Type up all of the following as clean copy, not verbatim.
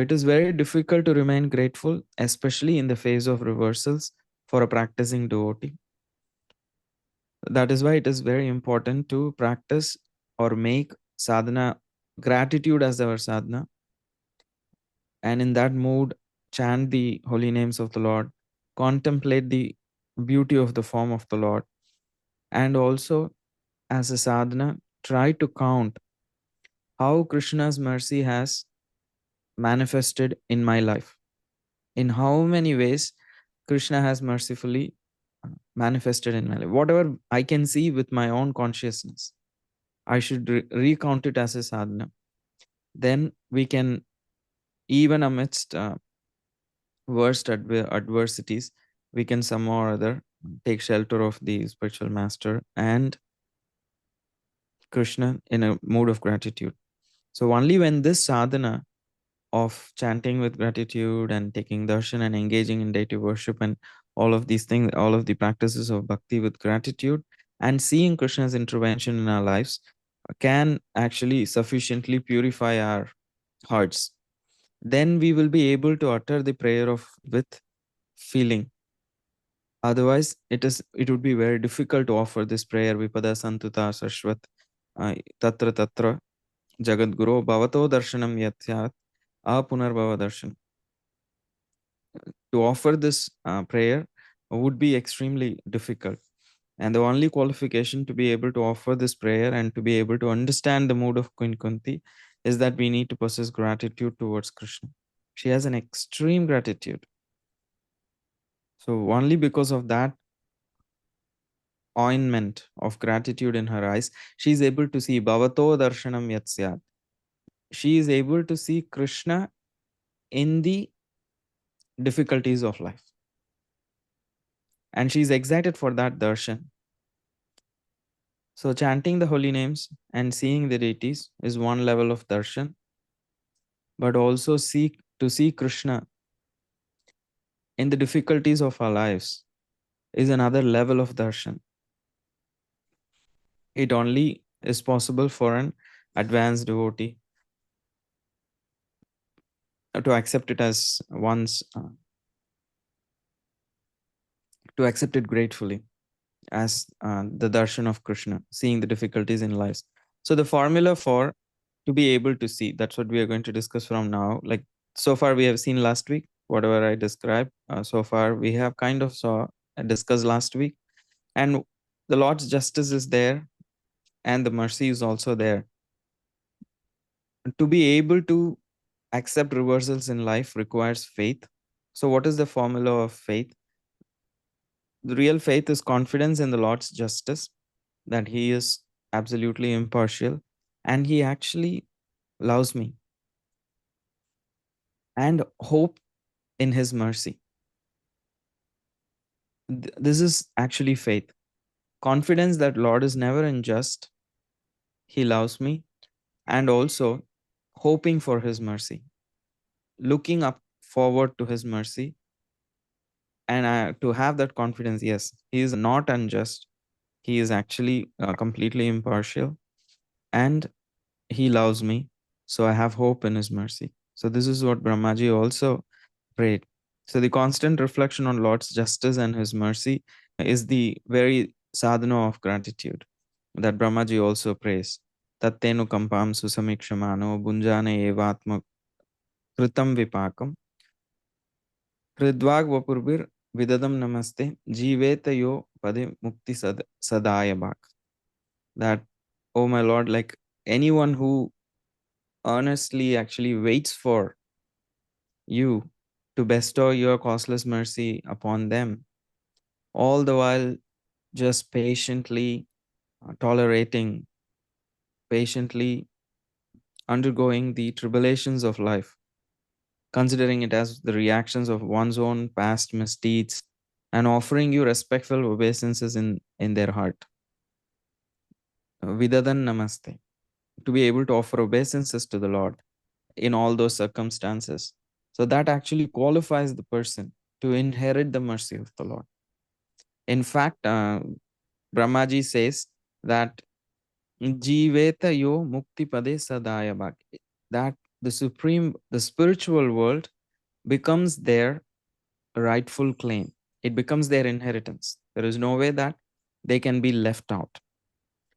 It is very difficult to remain grateful, especially in the face of reversals for a practicing devotee. That is why it is very important to practice or make sadhana, gratitude as our sadhana, and in that mood, chant the holy names of the Lord, contemplate the beauty of the form of the Lord, and also as a sadhana, try to count how Krishna's mercy has manifested in my life. In how many ways Krishna has mercifully manifested in my life. Whatever I can see with my own consciousness, I should recount it as a sadhana. Then we can, even amidst worst adversities, we can somehow or other take shelter of the spiritual master and Krishna in a mood of gratitude. So only when this sadhana of chanting with gratitude and taking darshan and engaging in deity worship and all of these things, all of the practices of bhakti with gratitude and seeing Krishna's intervention in our lives can actually sufficiently purify our hearts. Then we will be able to utter the prayer of with feeling. Otherwise, it would be very difficult to offer this prayer Vipada Santuta Sarshvat Tatra Tatra Jagadguru Bhavato Darshanam Yatyat Apunarbhava Darshan. To offer this prayer would be extremely difficult. And the only qualification to be able to offer this prayer and to be able to understand the mood of Queen Kunti is that we need to possess gratitude towards Krishna. She has an extreme gratitude. So only because of that ointment of gratitude in her eyes, she is able to see Bhavato Darshanam Yatsyat. She is able to see Krishna in the difficulties of life. And she is excited for that darshan. So chanting the holy names and seeing the deities is one level of darshan, but also to see Krishna in the difficulties of our lives is another level of darshan. It only is possible for an advanced devotee to accept it as one's, to accept it gratefully as the darshan of Krishna, seeing the difficulties in lives. So the formula for to be able to see, that's what we are going to discuss from now. Like so far we have seen last week, whatever I described. So far we have kind of saw discussed last week, and the Lord's justice is there, and the mercy is also there. To be able to accept reversals in life requires faith. So what is the formula of faith? The real faith is confidence in the Lord's justice, that He is absolutely impartial and He actually loves me, and hope in His mercy. This is actually faith. Confidence that Lord is never unjust, He loves me, and also hoping for His mercy, looking up forward to His mercy, and to have that confidence. Yes, He is not unjust. He is actually completely impartial, and He loves me. So I have hope in His mercy. So this is what Brahmaji also prayed. So the constant reflection on Lord's justice and His mercy is the very sadhana of gratitude that Brahmaji also prays. Tattenu kampam susamikshamano bunjane evatma kritam vipakam hridvag vapurbir vidadam namaste jiveta yo pade mukti sadaya bhak. That, oh my Lord, like anyone who earnestly actually waits for you to bestow your causeless mercy upon them, all the while just patiently tolerating, patiently undergoing the tribulations of life, considering it as the reactions of one's own past misdeeds, and offering you respectful obeisances in their heart. Vidadan namaste. To be able to offer obeisances to the Lord in all those circumstances. So that actually qualifies the person to inherit the mercy of the Lord. In fact, Brahmaji says that Jiveta yo mukti pade sadaya bhak. That the spiritual world becomes their rightful claim. It becomes their inheritance. There is no way that they can be left out.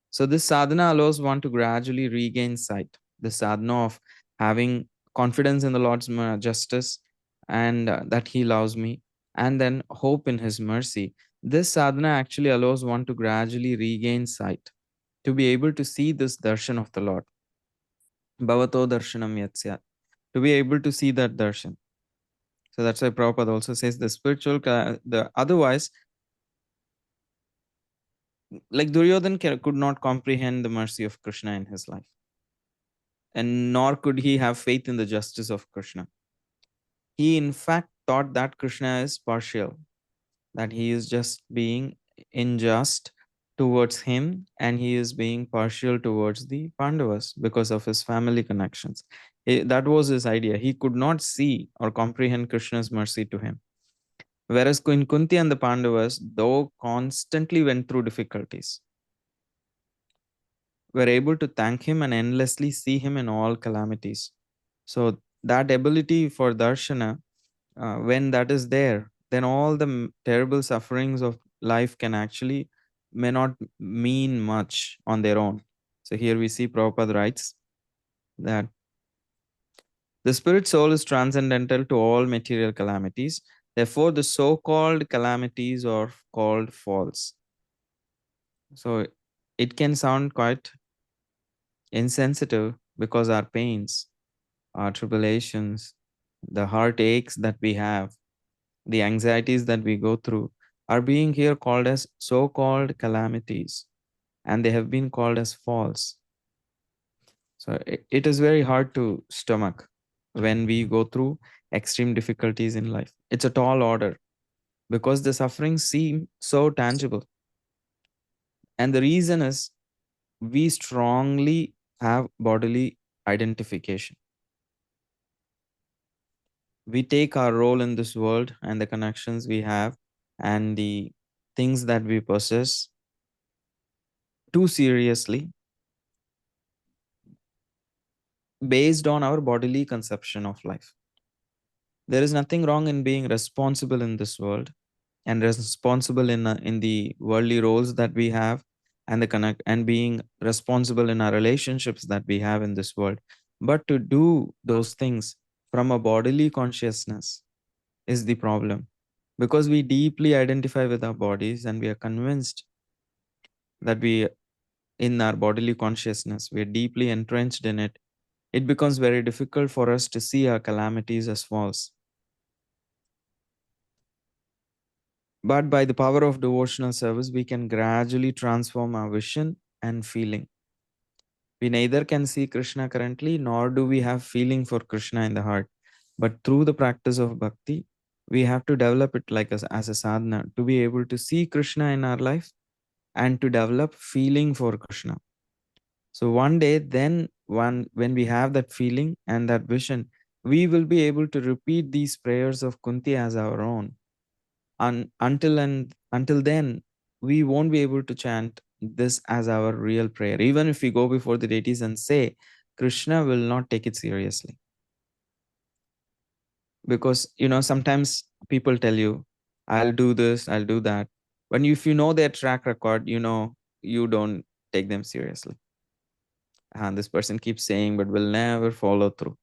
So this sadhana allows one to gradually regain sight. The sadhana of having confidence in the Lord's justice and that He loves me, and then hope in His mercy. This sadhana actually allows one to gradually regain sight, to be able to see this darshan of the Lord. Bhavato darshanam yatsya. To be able to see that darshan. So that's why Prabhupada also says the spiritual, the otherwise, like Duryodhan could not comprehend the mercy of Krishna in his life, and nor could he have faith in the justice of Krishna. He, in fact, thought that Krishna is partial, that he is just being unjust towards him and he is being partial towards the Pandavas because of his family connections. That was his idea. He could not see or comprehend Krishna's mercy to him. Whereas Queen Kunti and the Pandavas, though constantly went through difficulties, were able to thank him and endlessly see him in all calamities. So that ability for darshana, when that is there, then all the terrible sufferings of life can actually may not mean much on their own. So here we see Prabhupada writes that the spirit soul is transcendental to all material calamities. Therefore, the so-called calamities are called false. So it can sound quite insensitive because our pains, our tribulations, the heartaches that we have, the anxieties that we go through are being here called as so called calamities, and they have been called as false. So it is very hard to stomach when we go through extreme difficulties in life. It's a tall order because the sufferings seem so tangible. And the reason is we strongly have bodily identification. We take our role in this world and the connections we have and the things that we possess too seriously based on our bodily conception of life. There is nothing wrong in being responsible in this world and responsible in the worldly roles that we have and the connect and being responsible in our relationships that we have in this world. But to do those things from a bodily consciousness is the problem, because we deeply identify with our bodies and we are convinced that we in our bodily consciousness we are deeply entrenched in it. It becomes very difficult for us to see our calamities as false. But by the power of devotional service, we can gradually transform our vision and feeling. We neither can see Krishna currently, nor do we have feeling for Krishna in the heart. But through the practice of bhakti, we have to develop it like as a sadhana to be able to see Krishna in our life and to develop feeling for Krishna. So one day, then when we have that feeling and that vision, we will be able to repeat these prayers of Kunti as our own. Until then, we won't be able to chant this as our real prayer. Even if we go before the deities and say, Krishna will not take it seriously. Because sometimes people tell you, I'll do this, I'll do that. But if you know their track record, you don't take them seriously. And this person keeps saying, but will never follow through.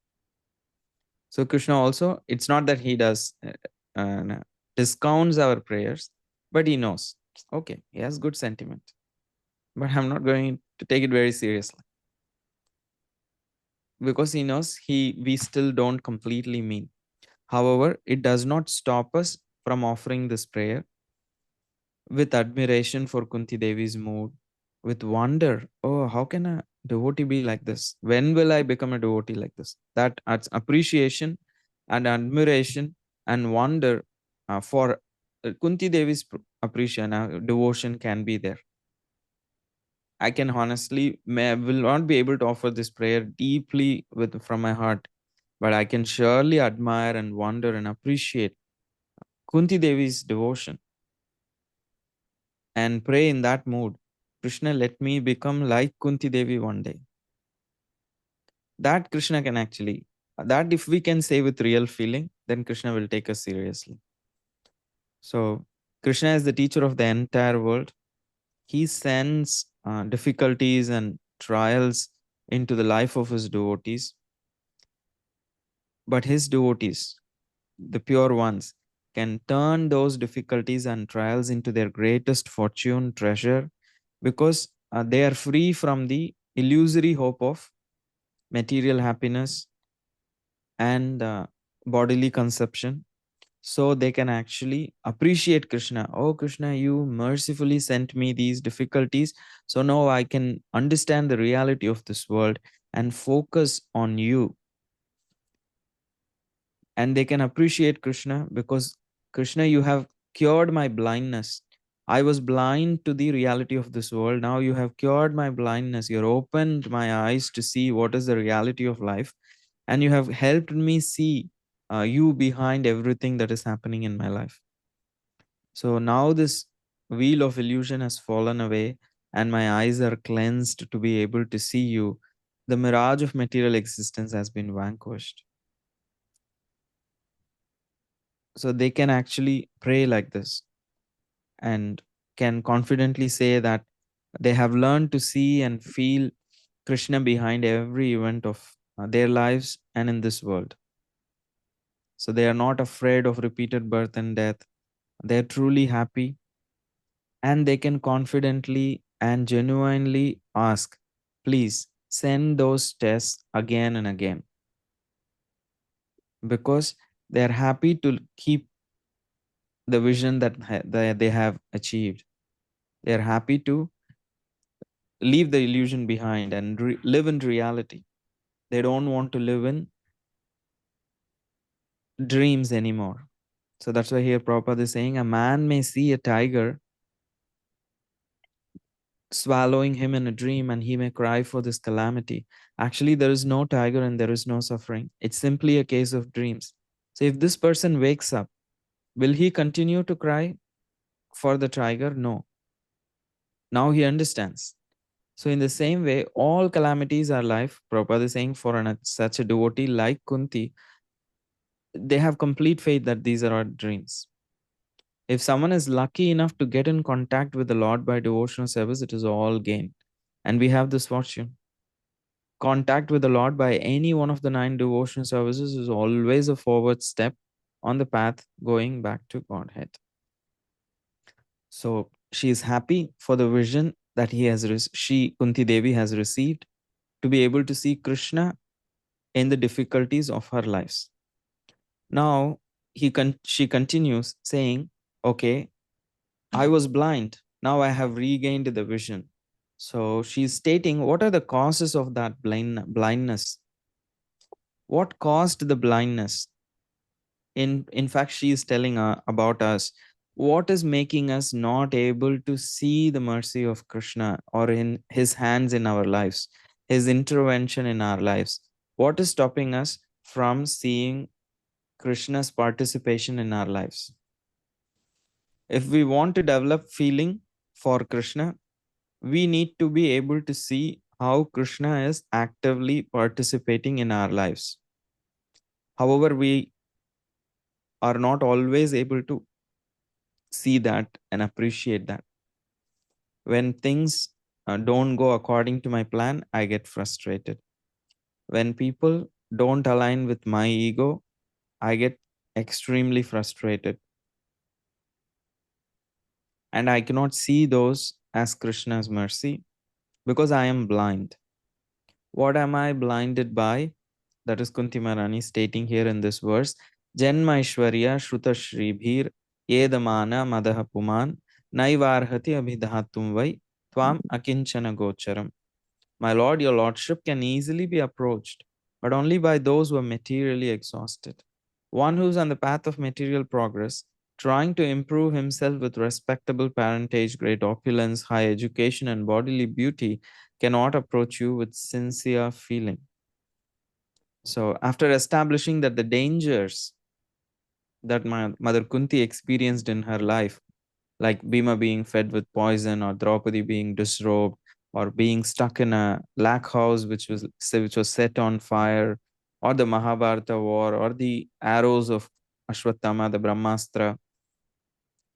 So Krishna also, it's not that he does discounts our prayers, but he knows, okay, he has good sentiment, but I'm not going to take it very seriously, because he knows we still don't completely mean. However, it does not stop us from offering this prayer with admiration for Kunti Devi's mood, with wonder. Oh, how can a devotee be like this? When will I become a devotee like this? That adds appreciation and admiration and wonder for Kunti Devi's appreciation, devotion can be there. I can honestly will not be able to offer this prayer deeply from my heart, but I can surely admire and wonder and appreciate Kunti Devi's devotion and pray in that mood. Krishna, let me become like Kunti Devi one day. That Krishna can actually That if we can say with real feeling, then Krishna will take us seriously. So Krishna is the teacher of the entire world. He sends difficulties and trials into the life of his devotees, but his devotees, the pure ones, can turn those difficulties and trials into their greatest fortune, treasure, because they are free from the illusory hope of material happiness and bodily consumption. So they can actually appreciate Krishna. Oh, Krishna, you mercifully sent me these difficulties. So now I can understand the reality of this world and focus on you. And they can appreciate Krishna because Krishna, you have cured my blindness. I was blind to the reality of this world. Now you have cured my blindness. You opened my eyes to see what is the reality of life. And you have helped me see you behind everything that is happening in my life. So now this wheel of illusion has fallen away, and my eyes are cleansed to be able to see you. The mirage of material existence has been vanquished. So they can actually pray like this and can confidently say that they have learned to see and feel Krishna behind every event of their lives and in this world. So they are not afraid of repeated birth and death. They are truly happy, and they can confidently and genuinely ask, please send those tests again and again, because they are happy to keep the vision that they have achieved. They are happy to leave the illusion behind and live in reality. They don't want to live in dreams anymore. So that's why here Prabhupada is saying a man may see a tiger swallowing him in a dream and he may cry for this calamity. Actually, there is no tiger and there is no suffering. It's simply a case of dreams. So if this person wakes up, will he continue to cry for the tiger? No. Now he understands. So in the same way, all calamities are life. Prabhupada is saying for such a devotee like Kunti, they have complete faith that these are our dreams. If someone is lucky enough to get in contact with the Lord by devotional service, it is all gain. And we have this fortune. Contact with the Lord by any one of the 9 devotion services is always a forward step on the path going back to Godhead. So she is happy for the vision that she, Kunti Devi, has received to be able to see Krishna in the difficulties of her lives. Now she continues saying, okay, I was blind. Now I have regained the vision. So she's stating what are the causes of that blindness. What caused the blindness? In fact, she is telling about us what is making us not able to see the mercy of Krishna or in his hands in our lives, his intervention in our lives. What is stopping us from seeing Krishna's participation in our lives? If we want to develop feeling for Krishna, we need to be able to see how Krishna is actively participating in our lives. However, we are not always able to see that and appreciate that. When things don't go according to my plan, I get frustrated. When people don't align with my ego, I get extremely frustrated. And I cannot see those as Krishna's mercy because I am blind. What am I blinded by? That is Kunti Maharani stating here in this verse. Janma Ishwarya Shruta Shribhir Yedamana Madaha Puman Naivarhati Abhidhatum Vai Tvam Akinchana Gocharam. My Lord, your Lordship can easily be approached, but only by those who are materially exhausted. One who is on the path of material progress, trying to improve himself with respectable parentage, great opulence, high education, and bodily beauty, cannot approach you with sincere feeling. So, after establishing that the dangers that my Mother Kunti experienced in her life, like Bhima being fed with poison, or Draupadi being disrobed, or being stuck in a lac house which was set on fire, or the Mahabharata war, or the arrows of Ashwatthama, the Brahmastra.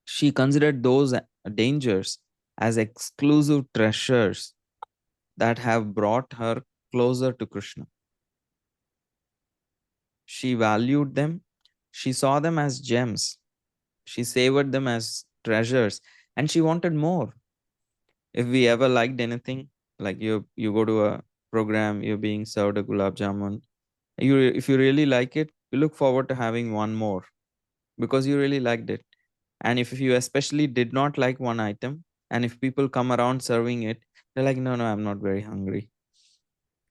She considered those dangers as exclusive treasures that have brought her closer to Krishna. She valued them, she saw them as gems, she savored them as treasures, and she wanted more. If we ever liked anything, like you go to a program, you're being served a gulab jamun, if you really like it, you look forward to having one more because you really liked it. And if you especially did not like one item, and if people come around serving it, they're like, no, no, I'm not very hungry,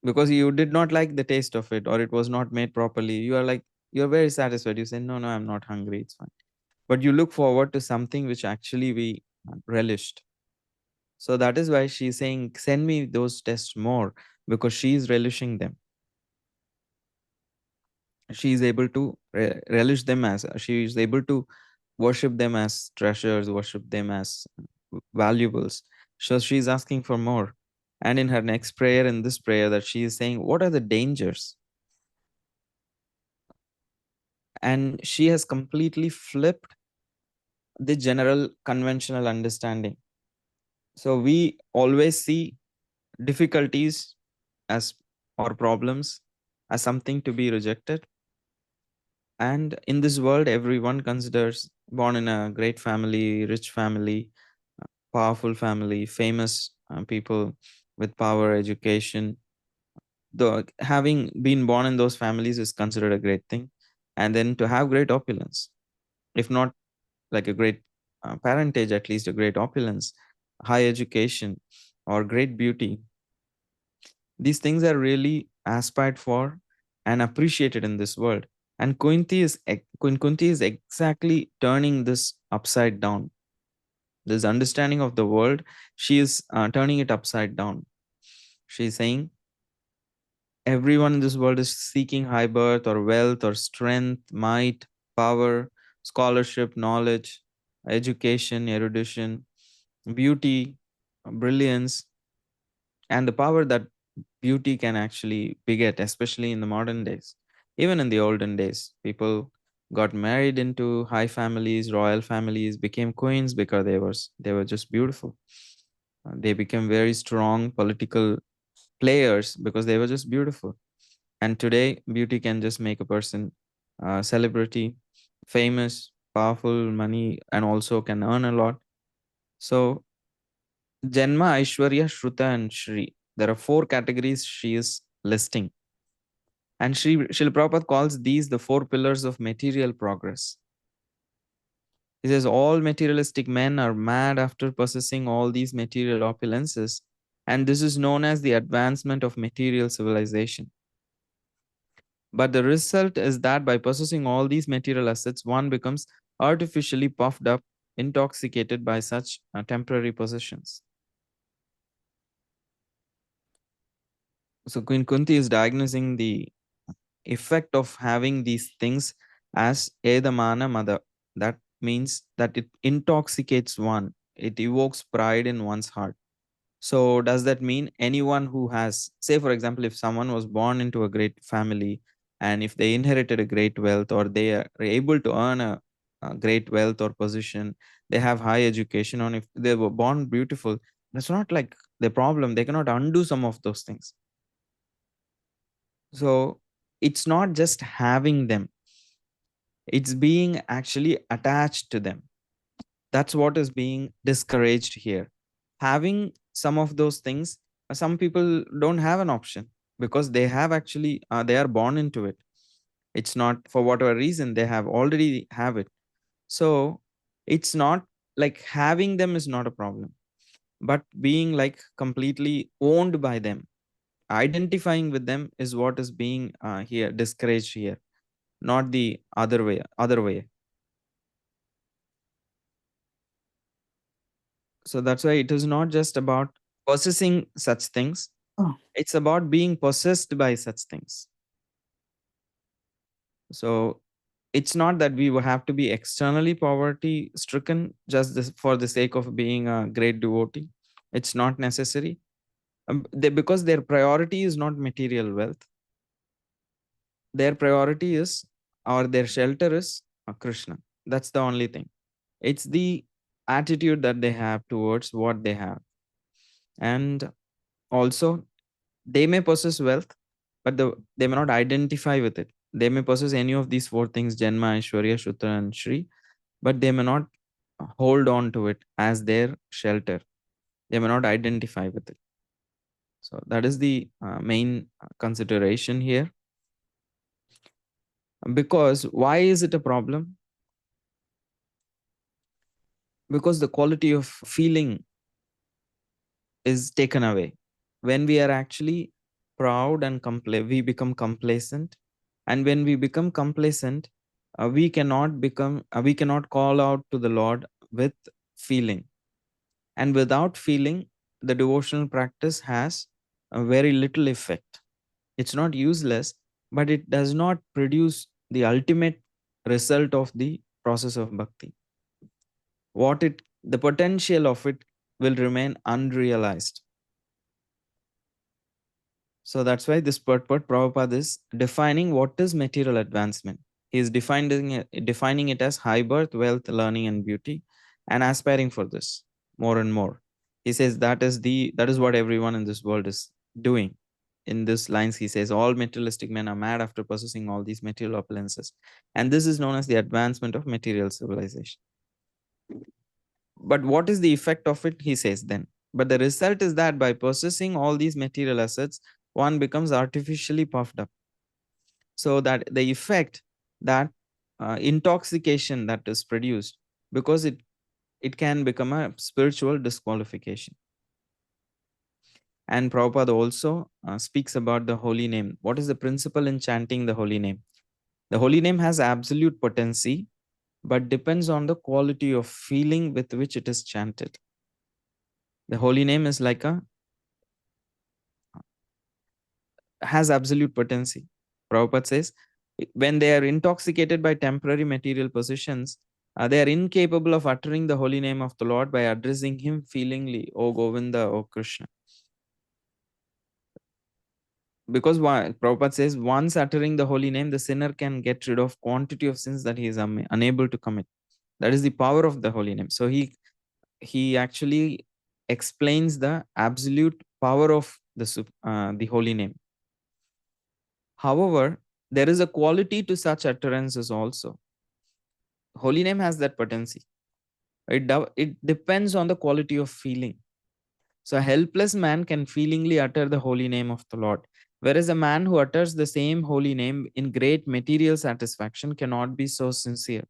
because you did not like the taste of it, or it was not made properly. You are like, you're very satisfied, you say, no, no, I'm not hungry, it's fine. But you look forward to something which actually we relished. So that is why she's saying, send me those tests more, because she is relishing them. She is able to relish them, as she is able to worship them as treasures, worship them as valuables. So she's asking for more. And in her next prayer, in this prayer, that she is saying, what are the dangers? And she has completely flipped the general conventional understanding. So we always see difficulties as, or problems as something to be rejected. And in this world, everyone considers born in a great family, rich family, powerful family, famous people with power, education. The having been born in those families is considered a great thing. And then to have great opulence, if not like a great parentage, at least a great opulence, high education, or great beauty. These things are really aspired for and appreciated in this world. And Queen Kunti is exactly turning this upside down. This understanding of the world, she is turning it upside down. She's saying everyone in this world is seeking high birth or wealth or strength, might, power, scholarship, knowledge, education, erudition, beauty, brilliance, and the power that beauty can actually beget, especially in the modern days. Even in the olden days, people got married into high families, royal families, became queens because they were just beautiful. They became very strong political players because they were just beautiful. And today, beauty can just make a person celebrity, famous, powerful, money, and also can earn a lot. So Janma, Aishwarya, Shruta, and Shri. There are four categories she is listing. And Srila Prabhupada calls these the four pillars of material progress. He says all materialistic men are mad after possessing all these material opulences, and this is known as the advancement of material civilization. But the result is that by possessing all these material assets, one becomes artificially puffed up, intoxicated by such temporary possessions. So Queen Kunti is diagnosing the effect of having these things as edamana mada. That means that it intoxicates one, it evokes pride in one's heart. So does that mean anyone who has, say for example, if someone was born into a great family, and if they inherited a great wealth, or they are able to earn a great wealth or position, they have high education, or if they were born beautiful, that's not like the problem. They cannot undo some of those things. So it's not just having them, it's being actually attached to them. That's what is being discouraged here. Having some of those things, some people don't have an option because they have actually, they are born into it. It's not for whatever reason, they have already have it. So it's not like having them is not a problem, but being like completely owned by them, identifying with them is what is being here discouraged here, not the other way. So that's why it is not just about possessing such things, it's about being possessed by such things. So it's not that we will have to be externally poverty stricken just for the sake of being a great devotee. It's not necessary, because their priority is not material wealth. Their priority is, or their shelter is, Krishna. That's the only thing. It's the attitude that they have towards what they have. And also, they may possess wealth, but they may not identify with it. They may possess any of these four things: Janma, Aishwarya, Shutra, and Shri, but they may not hold on to it as their shelter. They may not identify with it. So, that is the main consideration here. Because why is it a problem? Because the quality of feeling is taken away. When we are actually proud and we become complacent. And when we become complacent, we cannot call out to the Lord with feeling. And without feeling, the devotional practice has a very little effect. It's not useless, but it does not produce the ultimate result of the process of bhakti. The potential of it will remain unrealized. So that's why this purport Prabhupada is defining what is material advancement. He is defining it as high birth, wealth, learning, and beauty, and aspiring for this more and more. He says that is what everyone in this world is doing. In this lines, he says all materialistic men are mad after possessing all these material opulences, and this is known as the advancement of material civilization. But what is the effect of it? He says then. But the result is that by possessing all these material assets, one becomes artificially puffed up. So that the effect, that intoxication that is produced, because it can become a spiritual disqualification. And Prabhupada also speaks about the holy name. What is the principle in chanting the holy name? The holy name has absolute potency, but depends on the quality of feeling with which it is chanted. The holy name is like has absolute potency. Prabhupada says, when they are intoxicated by temporary material possessions, they are incapable of uttering the holy name of the Lord by addressing him feelingly, O Govinda, O Krishna. Because why? Prabhupada says, once uttering the holy name, the sinner can get rid of quantity of sins that he is unable to commit. That is the power of the holy name. So he actually explains the absolute power of the holy name. However, there is a quality to such utterances also. Holy name has that potency. It depends on the quality of feeling. So a helpless man can feelingly utter the holy name of the Lord, whereas a man who utters the same holy name in great material satisfaction cannot be so sincere.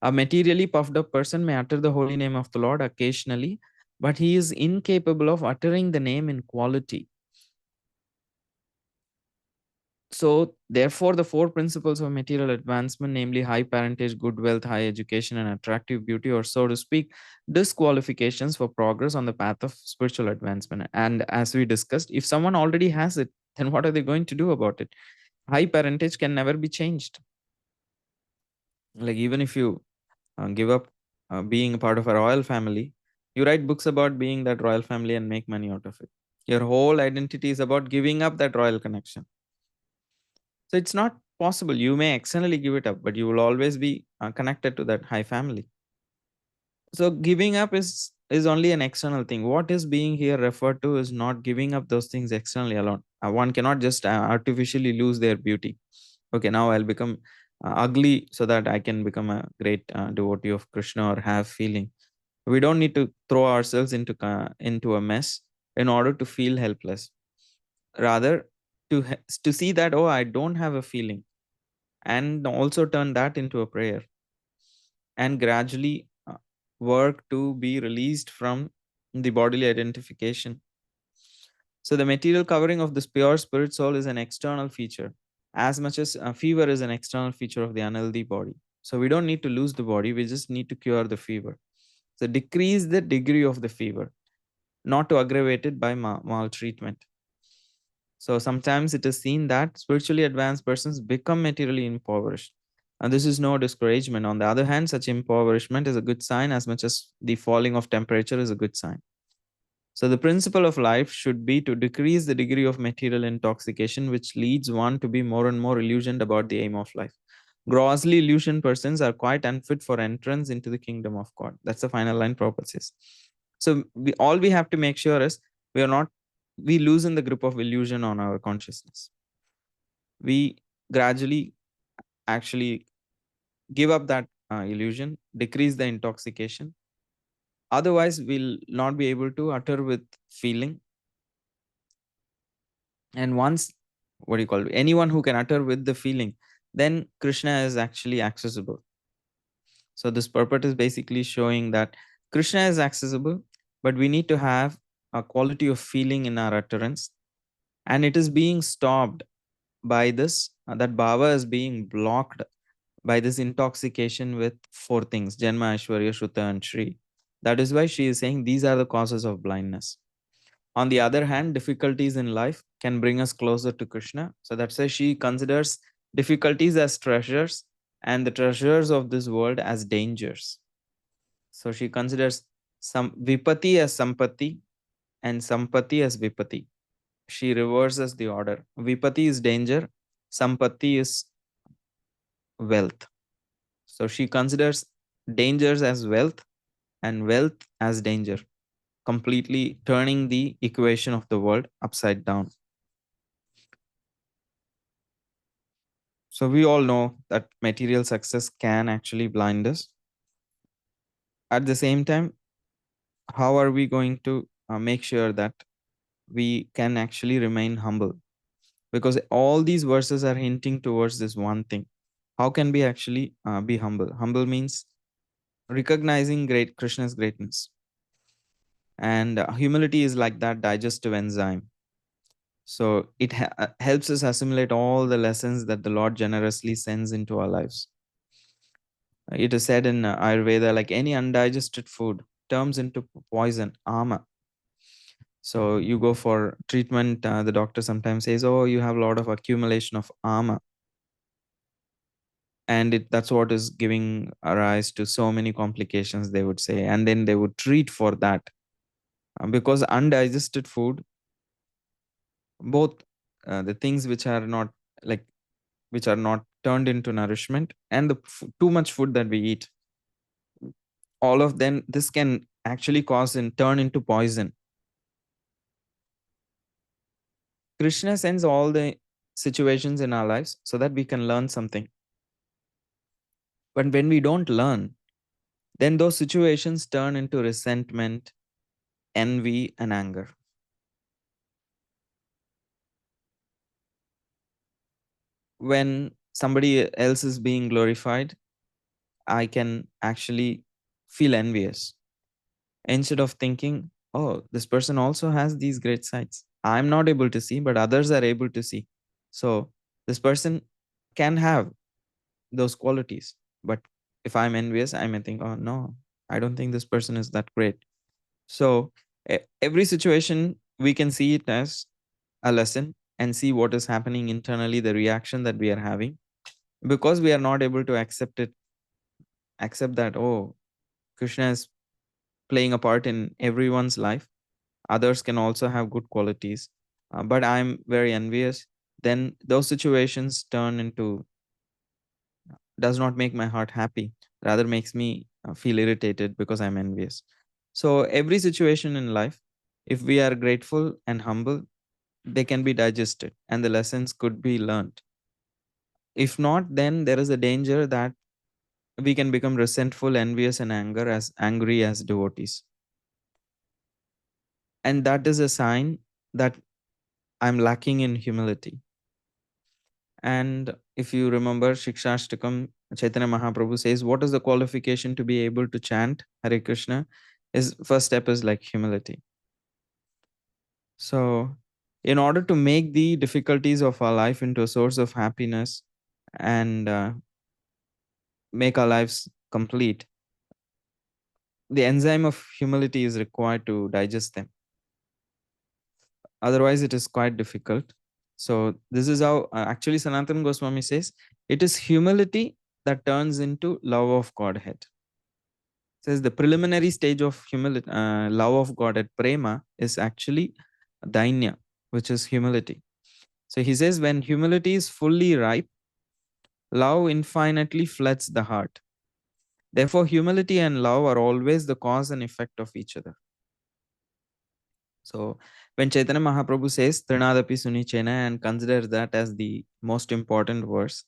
A materially puffed up person may utter the holy name of the Lord occasionally, but he is incapable of uttering the name in quality. So, therefore, the four principles of material advancement, namely high parentage, good wealth, high education, and attractive beauty, or so to speak, disqualifications for progress on the path of spiritual advancement. And as we discussed, if someone already has it, then what are they going to do about it? High parentage can never be changed. Like, even if you give up being a part of a royal family, you write books about being that royal family and make money out of it. Your whole identity is about giving up that royal connection. So it's not possible. You may externally give it up, but you will always be connected to that high family. So giving up is only an external thing. What is being here referred to is not giving up those things externally alone. One cannot just artificially lose their beauty. Okay, now I'll become ugly so that I can become a great devotee of Krishna or have feeling. We don't need to throw ourselves into a mess in order to feel helpless. Rather, to see that, oh, I don't have a feeling, and also turn that into a prayer and gradually work to be released from the bodily identification. So the material covering of this pure spirit soul is an external feature, as much as fever is an external feature of the unhealthy body. So we don't need to lose the body, we just need to cure the fever. So decrease the degree of the fever, not to aggravate it by maltreatment. So sometimes it is seen that spiritually advanced persons become materially impoverished. And this is no discouragement. On the other hand, such impoverishment is a good sign as much as the falling of temperature is a good sign. So the principle of life should be to decrease the degree of material intoxication, which leads one to be more and more illusioned about the aim of life. Grossly illusioned persons are quite unfit for entrance into the kingdom of God. That's the final line Prabhupada says. So all we have to make sure is we loosen the grip of illusion on our consciousness. We gradually actually give up that illusion, decrease the intoxication. Otherwise, we'll not be able to utter with feeling. And once, what do you call it? Anyone who can utter with the feeling, then Krishna is actually accessible. So this purport is basically showing that Krishna is accessible, but we need to have a quality of feeling in our utterance. And it is being stopped by this, that bhava is being blocked by this intoxication with four things: Janma, Aishwarya, Shruta, and Shri. That is why she is saying these are the causes of blindness. On the other hand, difficulties in life can bring us closer to Krishna. So that's why she considers difficulties as treasures and the treasures of this world as dangers. So she considers some vipati as sampati and sampati as vipati. She reverses the order. Vipati is danger, sampati is wealth. So she considers dangers as wealth and wealth as danger, completely turning the equation of the world upside down. So we all know that material success can actually blind us. At the same time, how are we going to make sure that we can actually remain humble? Because all these verses are hinting towards this one thing. How can we actually be humble? Humble means recognizing great Krishna's greatness. And humility is like that digestive enzyme. So it helps us assimilate all the lessons that the Lord generously sends into our lives. It is said in Ayurveda, like any undigested food turns into poison, ama. So you go for treatment, the doctor sometimes says, oh, you have a lot of accumulation of ama. And that's what is giving rise to so many complications, they would say. And then they would treat for that. Because undigested food, both the things which are not like which are not turned into nourishment and the too much food that we eat, all of them, this can actually cause and turn into poison. Krishna sends all the situations in our lives so that we can learn something. But when we don't learn, then those situations turn into resentment, envy, and anger. When somebody else is being glorified, I can actually feel envious instead of thinking, oh, this person also has these great sides. I'm not able to see, but others are able to see. So this person can have those qualities. But if I'm envious, I may think, oh, no, I don't think this person is that great. So every situation, we can see it as a lesson and see what is happening internally, the reaction that we are having, because we are not able to accept that, oh, Krishna is playing a part in everyone's life. Others can also have good qualities, but I'm very envious. Then those situations turn into, does not make my heart happy, rather makes me feel irritated because I'm envious. So every situation in life, if we are grateful and humble, they can be digested and the lessons could be learned. If not, then there is a danger that we can become resentful, envious, and angry as devotees. And that is a sign that I'm lacking in humility. And if you remember Shikshashtakam, Chaitanya Mahaprabhu says, what is the qualification to be able to chant Hare Krishna? His first step is like humility. So, in order to make the difficulties of our life into a source of happiness and make our lives complete, the enzyme of humility is required to digest them. Otherwise, it is quite difficult. So, this is how actually Sanatana Goswami says it is humility that turns into love of Godhead. Says the preliminary stage of humility, love of God at prema is actually dainya, which is humility. So he says when humility is fully ripe, love infinitely floods the heart. Therefore, humility and love are always the cause and effect of each other. So when Chaitanya Mahaprabhu says Trinadapi Sunichena and considers that as the most important verse,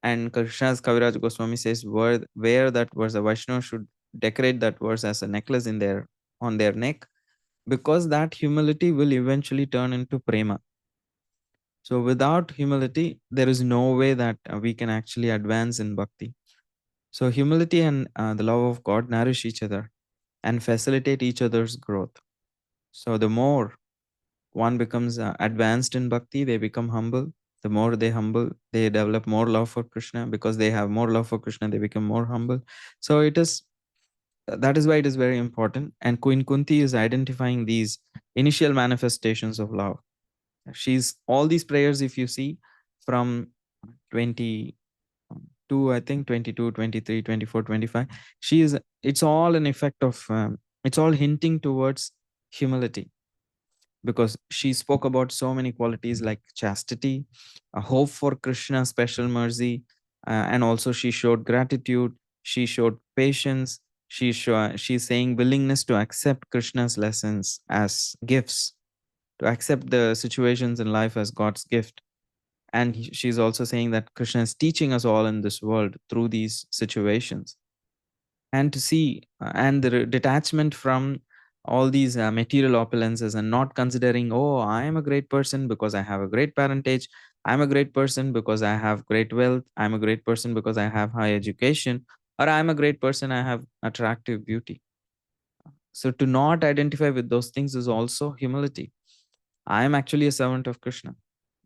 and Krishna's Kaviraj Goswami says where that verse, the Vaishnava should decorate that verse as a necklace in their on their neck, because that humility will eventually turn into prema. So without humility, there is no way that we can actually advance in bhakti. So humility and the love of God nourish each other and facilitate each other's growth. So the more one becomes advanced in bhakti, they become humble. The more they humble, they develop more love for Krishna. Because they have more love for Krishna, they become more humble. So it is that is why it is very important. And Queen Kunti is identifying these initial manifestations of love. She's all these prayers, if you see, from 22, I think 22, 23, 24, 25. She is, it's all an effect of, it's all hinting towards humility, because she spoke about so many qualities like chastity, a hope for Krishna's special mercy, and also she showed gratitude, she showed patience, she's saying willingness to accept Krishna's lessons as gifts, to accept the situations in life as God's gift. And she's also saying that Krishna is teaching us all in this world through these situations. And to see and the detachment from all these material opulences, and not considering, oh, I am a great person because I have a great parentage, I'm a great person because I have great wealth, I'm a great person because I have high education, or I'm a great person, I have attractive beauty. So to not identify with those things is also humility. I am actually a servant of Krishna.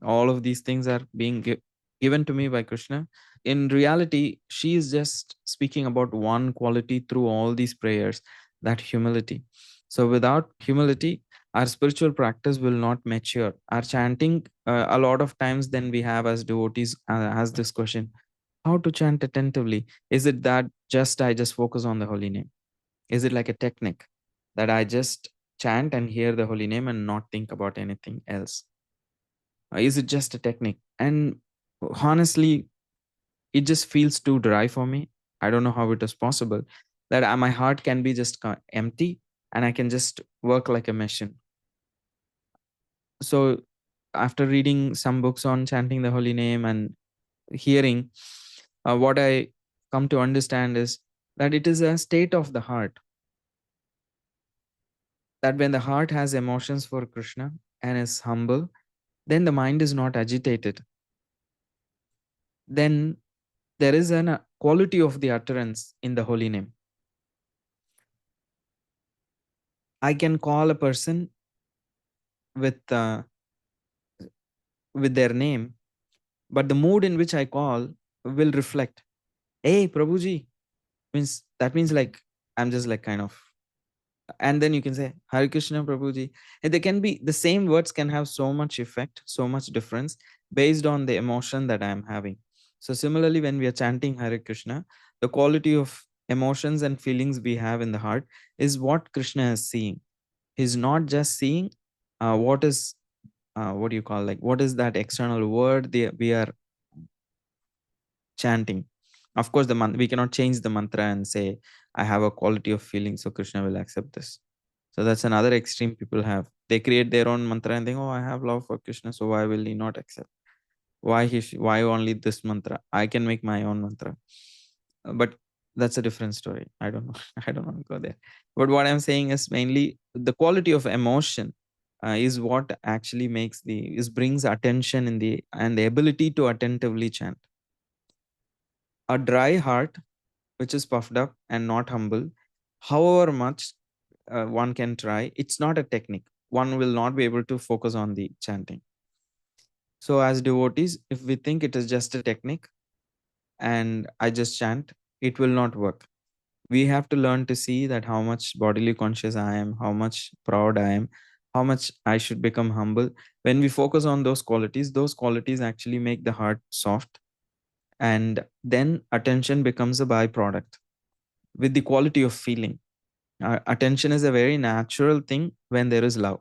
All of these things are being given to me by Krishna. In reality, she is just speaking about one quality through all these prayers, that humility. So without humility, our spiritual practice will not mature. Our chanting, a lot of times, then we have as devotees has this question: how to chant attentively? Is it that just I just focus on the holy name? Is it like a technique that I just chant and hear the holy name and not think about anything else? Is it just a technique? And honestly, it just feels too dry for me. I don't know how it is possible that my heart can be just empty and I can just work like a machine. So after reading some books on chanting the holy name and hearing, what I come to understand is that it is a state of the heart. That when the heart has emotions for Krishna and is humble, then the mind is not agitated. Then there is a quality of the utterance in the holy name. I can call a person with with their name, but the mood in which I call will reflect. Hey, Prabhuji, means that means like I'm just like kind of, and then you can say Hare Krishna Prabhuji. And they can be the same words can have so much effect, so much difference based on the emotion that I am having. So similarly, when we are chanting Hare Krishna, the quality of emotions and feelings we have in the heart is what Krishna is seeing. He's not just seeing what is what do you call, like what is that external word we are chanting. Of course, we cannot change the mantra and say I have a quality of feeling, so Krishna will accept this. So that's another extreme people have. They create their own mantra and think, oh, I have love for Krishna, so why will he not accept? Why only this mantra? I can make my own mantra. But that's a different story. I don't know. I don't want to go there. But what I'm saying is mainly the quality of emotion is what actually brings attention in the and the ability to attentively chant. A dry heart, which is puffed up and not humble, however much one can try, it's not a technique. One will not be able to focus on the chanting. So, as devotees, if we think it is just a technique and I just chant, it will not work. We have to learn to see that how much bodily conscious I am, how much proud I am, how much I should become humble. When we focus on those qualities actually make the heart soft, and then attention becomes a byproduct. with the quality of feeling. Attention is a very natural thing when there is love.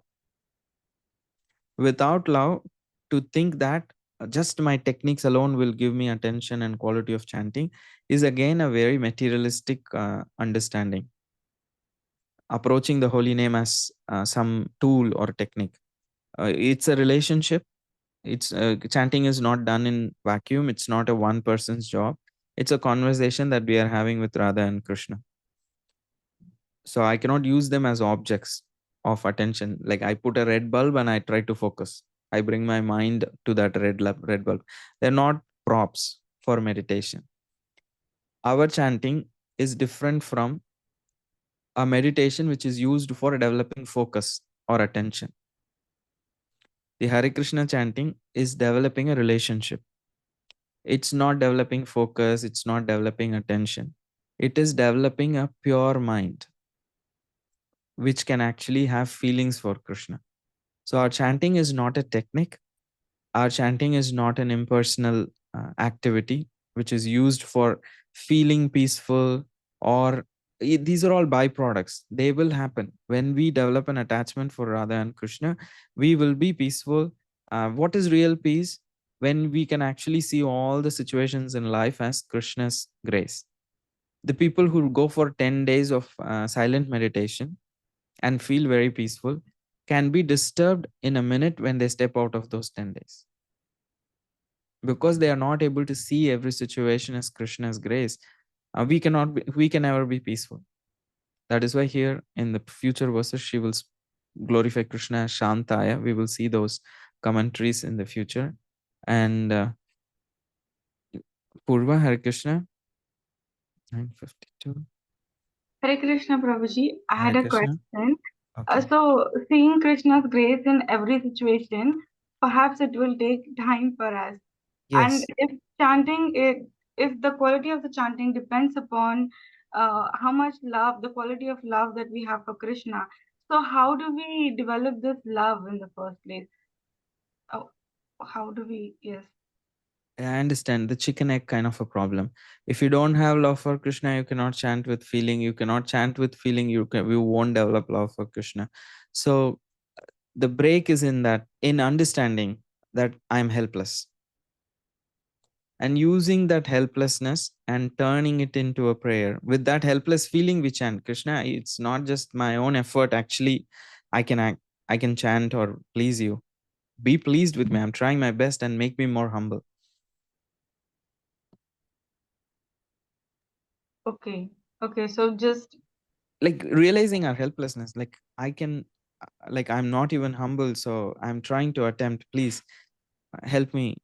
Without love, to think that just my techniques alone will give me attention and quality of chanting is again a very materialistic understanding, approaching the holy name as some tool or technique. It's a relationship. It's chanting is not done in vacuum. It's not a one person's job. It's a conversation that we are having with Radha and Krishna. So I cannot use them as objects of attention. Like I put a red bulb and I try to focus. I bring my mind to that red bulb. They're not props for meditation. Our chanting is different from a meditation which is used for developing focus or attention. The Hare Krishna chanting is developing a relationship. It's not developing focus, it's not developing attention. It is developing a pure mind which can actually have feelings for Krishna. So our chanting is not a technique. Our chanting is not an impersonal activity which is used for feeling peaceful, or these are all byproducts. They will happen when we develop an attachment for Radha and Krishna. We will be peaceful. What is real peace? When we can actually see all the situations in life as Krishna's grace. The people who go for 10 days of silent meditation and feel very peaceful can be disturbed in a minute when they step out of those 10 days, because they are not able to see every situation as Krishna's grace. We can never be peaceful. That is why here in the future verses she will glorify Krishna as Shantaya. We will see those commentaries in the future. And Purva, Hare Krishna. 952. Hare Krishna, Prabhuji. I had Hare a Krishna. question. Okay. So, seeing Krishna's grace in every situation, perhaps it will take time for us. And Yes. if the quality of the chanting depends upon how much love, the quality of love that we have for Krishna. So, how do we develop this love in the first place? Oh, how do we? Yes. I understand the chicken egg kind of a problem. If you don't have love for Krishna, you cannot chant with feeling. You cannot chant with feeling. You won't develop love for Krishna. So the break is in that, in understanding that I'm helpless, and using that helplessness and turning it into a prayer. With that helpless feeling, we chant Krishna. It's not just my own effort. Actually, I can act. I can chant or please you. Be pleased with me. I'm trying my best and make me more humble. Okay. Okay. So just Like realizing our helplessness, like I can, like I'm not even humble, so I'm trying to attempt, please help me,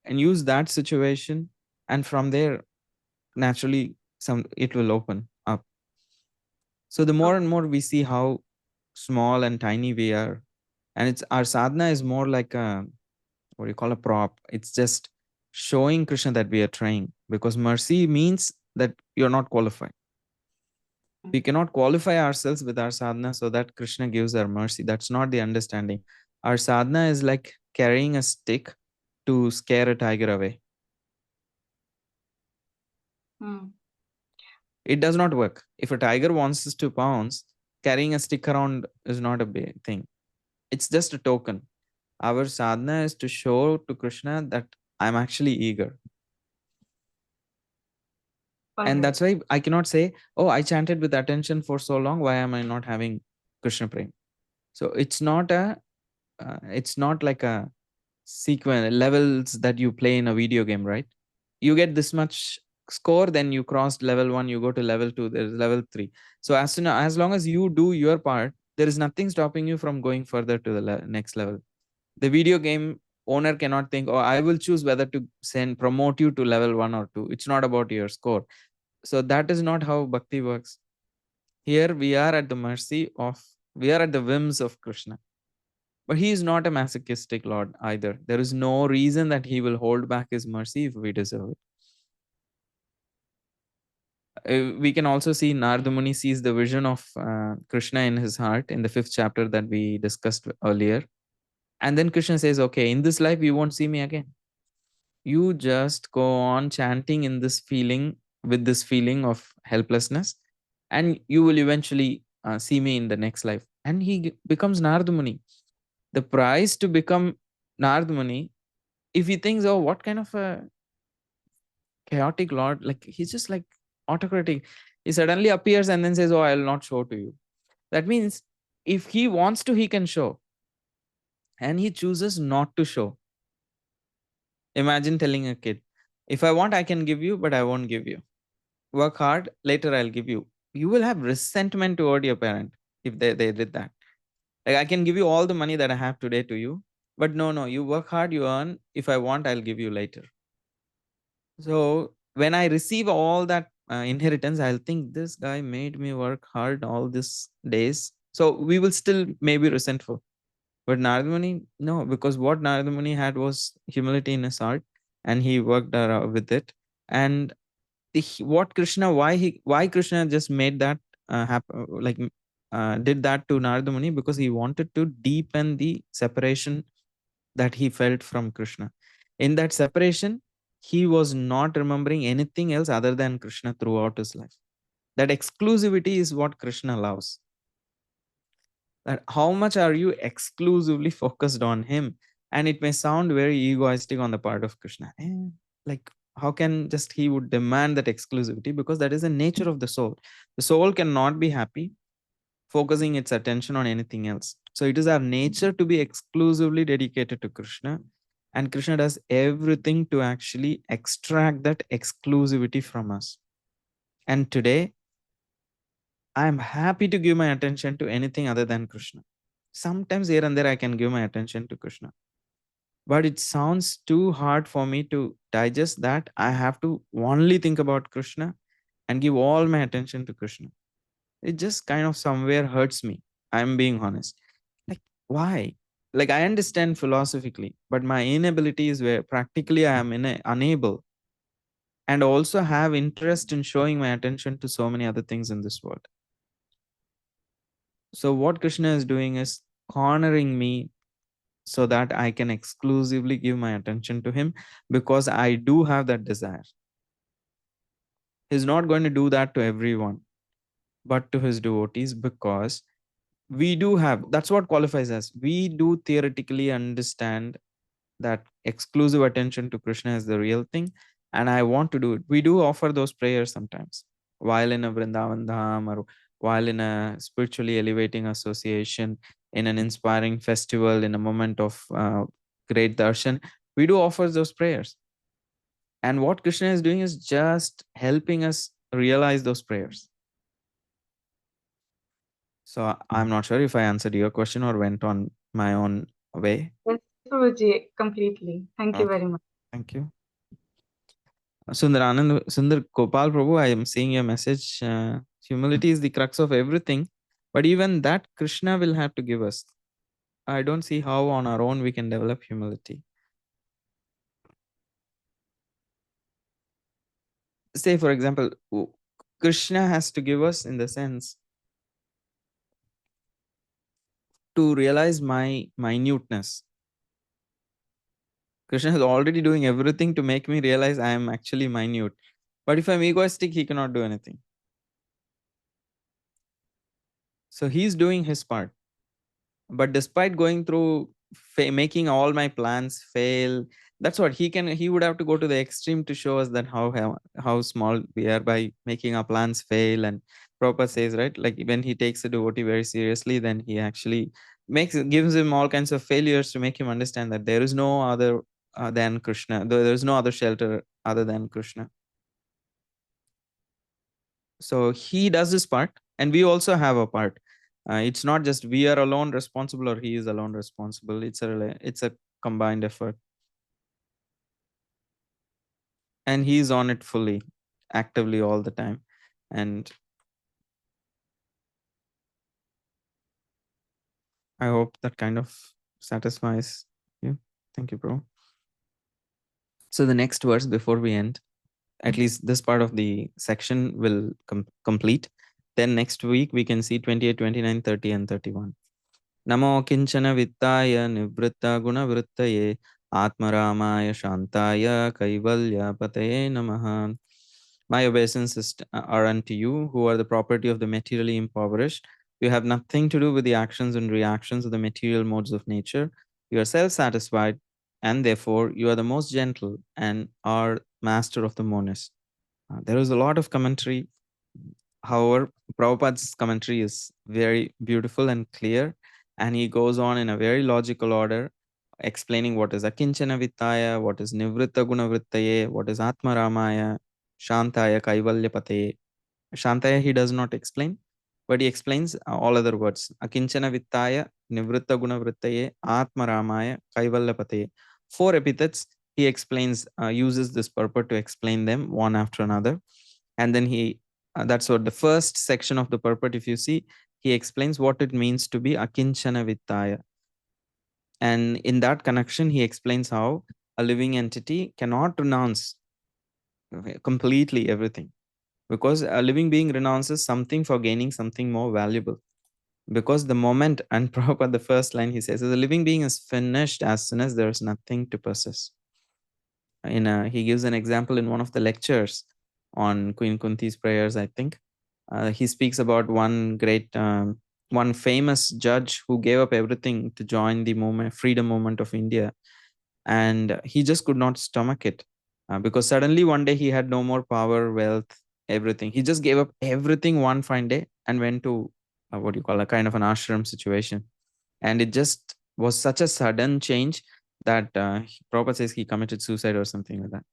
and use that situation, and from there naturally some it will open up. So the more and more we see how small and tiny we are, and it's our sadhana is more like a, what do you call, a prop. It's just showing Krishna that we are trying, because mercy means that you're not qualified. We cannot qualify ourselves with our sadhana so that Krishna gives our mercy. That's not the understanding. Our sadhana is like carrying a stick to scare a tiger away. Hmm. It does not work. If a tiger wants us to pounce, carrying a stick around is not a big thing. It's just a token. Our sadhana is to show to Krishna that I'm actually eager. All And right. that's why I cannot say, oh, I chanted with attention for so long. Why am I not having Krishna prem? So it's not like a sequence levels that you play in a video game, right? You get this much score, then you crossed level 1, you go to level 2, there's level 3. So as long as you do your part, there is nothing stopping you from going further to the next level. The video game owner cannot think, oh, I will choose whether to send promote you to level 1 or 2. It's not about your score. So that is not how bhakti works. Here we are at the mercy of, we are at the whims of Krishna. But he is not a masochistic Lord either. There is no reason that he will hold back his mercy if we deserve it. We can also see Narada Muni sees the vision of Krishna in his heart in the 5th chapter that we discussed earlier. And then Krishna says, okay, in this life, you won't see me again. You just go on chanting in this feeling, with this feeling of helplessness. and you will eventually see me in the next life. And he becomes Narada Muni. The price to become Narada Muni, if he thinks, oh, what kind of a chaotic lord, like he's just like autocratic, he suddenly appears and then says, oh, I'll not show to you. That means if he wants to, he can show, and he chooses not to show. Imagine telling a kid, if I want, I can give you, but I won't give you. Work hard, later I'll give you. You will have resentment toward your parent if they did that. Like, I can give you all the money that I have today to you, but no, no, you work hard, you earn. If I want, I'll give you later. So when I receive all that inheritance, I'll think this guy made me work hard all these days. So we will still maybe resentful. But Narada Muni, no, because what Narada Muni had was humility in his heart, and he worked with it. And what Krishna, why Krishna just made that happen, like did that to Narada Muni, because he wanted to deepen the separation that he felt from Krishna. In that separation, he was not remembering anything else other than Krishna throughout his life. That exclusivity is what Krishna loves. That how much are you exclusively focused on him? And it may sound very egoistic on the part of Krishna. Like, how can just he would demand that exclusivity? Because that is the nature of the soul. The soul cannot be happy focusing its attention on anything else. So it is our nature to be exclusively dedicated to Krishna. And Krishna does everything to actually extract that exclusivity from us. And today, I am happy to give my attention to anything other than Krishna. Sometimes here and there, I can give my attention to Krishna. But it sounds too hard for me to digest that I have to only think about Krishna and give all my attention to Krishna. It just kind of somewhere hurts me. I'm being honest. Like, why? Like, I understand philosophically, but my inability is where practically I am unable, and also have interest in showing my attention to so many other things in this world. So, what Krishna is doing is cornering me so that I can exclusively give my attention to him, because I do have that desire. He's not going to do that to everyone, but to his devotees, because we do have, that's what qualifies us. We do theoretically understand that exclusive attention to Krishna is the real thing, and I want to do it. We do offer those prayers sometimes while in a Vrindavan Dham, or while in a spiritually elevating association, in an inspiring festival, in a moment of great darshan. We do offer those prayers. And what Krishna is doing is just helping us realize those prayers. So I'm not sure if I answered your question or went on my own way. Yes, Prabhuji, completely. Thank you Okay, very much. thank you. Sundar Gopal Prabhu, I am seeing your message. Humility is the crux of everything, but even that Krishna will have to give us. I don't see how on our own we can develop humility. Say, for example, Krishna has to give us, in the sense, to realize my minuteness. Krishna is already doing everything to make me realize I am actually minute. But if I'm egoistic, he cannot do anything. So he's doing his part. But despite going through making all my plans fail, that's what he would have to go to the extreme to show us that how small we are by making our plans fail. And Prabhupada says, right, like when he takes a devotee very seriously, then he actually gives him all kinds of failures to make him understand that there is no other than Krishna. There is no other shelter other than Krishna. So he does his part, and we also have a part. It's not just we are alone responsible or he is alone responsible. It's a combined effort, and he's on it fully, actively all the time. And I hope that kind of satisfies you. Thank you, bro. So the next verse before we end, at least this part of the section will complete. Then next week we can see 28, 29, 30, and 31. Namo kinchana vittaya nivritta gunavrittaye atmaramaaya shantaya kaivalya pataye namaha. My obeisances are unto you, who are the property of the materially impoverished. You have nothing to do with the actions and reactions of the material modes of nature. You are self satisfied, and therefore you are the most gentle and are master of the monist. There is a lot of commentary. However, Prabhupada's commentary is very beautiful and clear, and he goes on in a very logical order, explaining what is akinchana vittaya, what is nivritta guna vrittaye, what is atma ramaya, shantaya kaivalya pataye. Shantaya he does not explain, but he explains all other words. Akinchana vittaya, nivritta guna vrittaye, atma ramaya, kaivalya pataye. Four epithets he explains, uses this purport to explain them one after another. And then that's what the first section of the purport, if you see, he explains what it means to be akinchana vittaya. And in that connection, he explains how a living entity cannot renounce completely everything, because a living being renounces something for gaining something more valuable. Because the moment, and Prabhupada, the first line he says, is the living being is finished as soon as there is nothing to possess. He gives an example in one of the lectures on Queen Kunti's prayers, I think. He speaks about one famous judge who gave up everything to join the freedom movement of India, and he just could not stomach it, because suddenly one day he had no more power, wealth, everything. He just gave up everything one fine day and went to what you call a kind of an ashram situation, and it just was such a sudden change that Prabhupada says he committed suicide or something like that.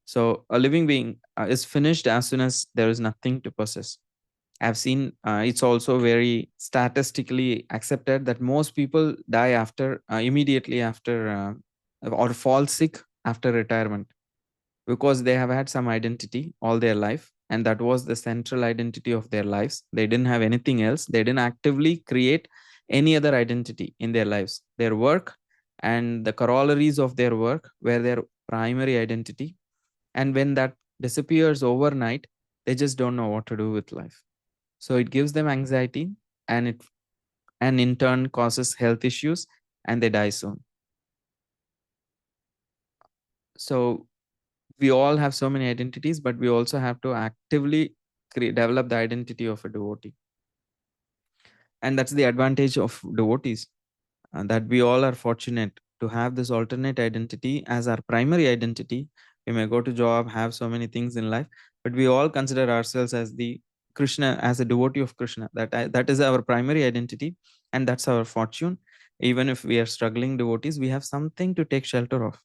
So a living being is finished as soon as there is nothing to possess. I've seen, it's also very statistically accepted that most people die after immediately after or fall sick after retirement, because they have had some identity all their life, and that was the central identity of their lives. They didn't have anything else. They didn't actively create any other identity in their lives. Their work and the corollaries of their work were their primary identity, and when that disappears overnight, they just don't know what to do with life. So it gives them anxiety, and in turn causes health issues, and they die soon. So we all have so many identities, but we also have to actively develop the identity of a devotee. And that's the advantage of devotees, that we all are fortunate to have this alternate identity as our primary identity. We may go to job, have so many things in life, but we all consider ourselves as the Krishna, as a devotee of Krishna. That is our primary identity, and that's our fortune. Even if we are struggling devotees, we have something to take shelter of.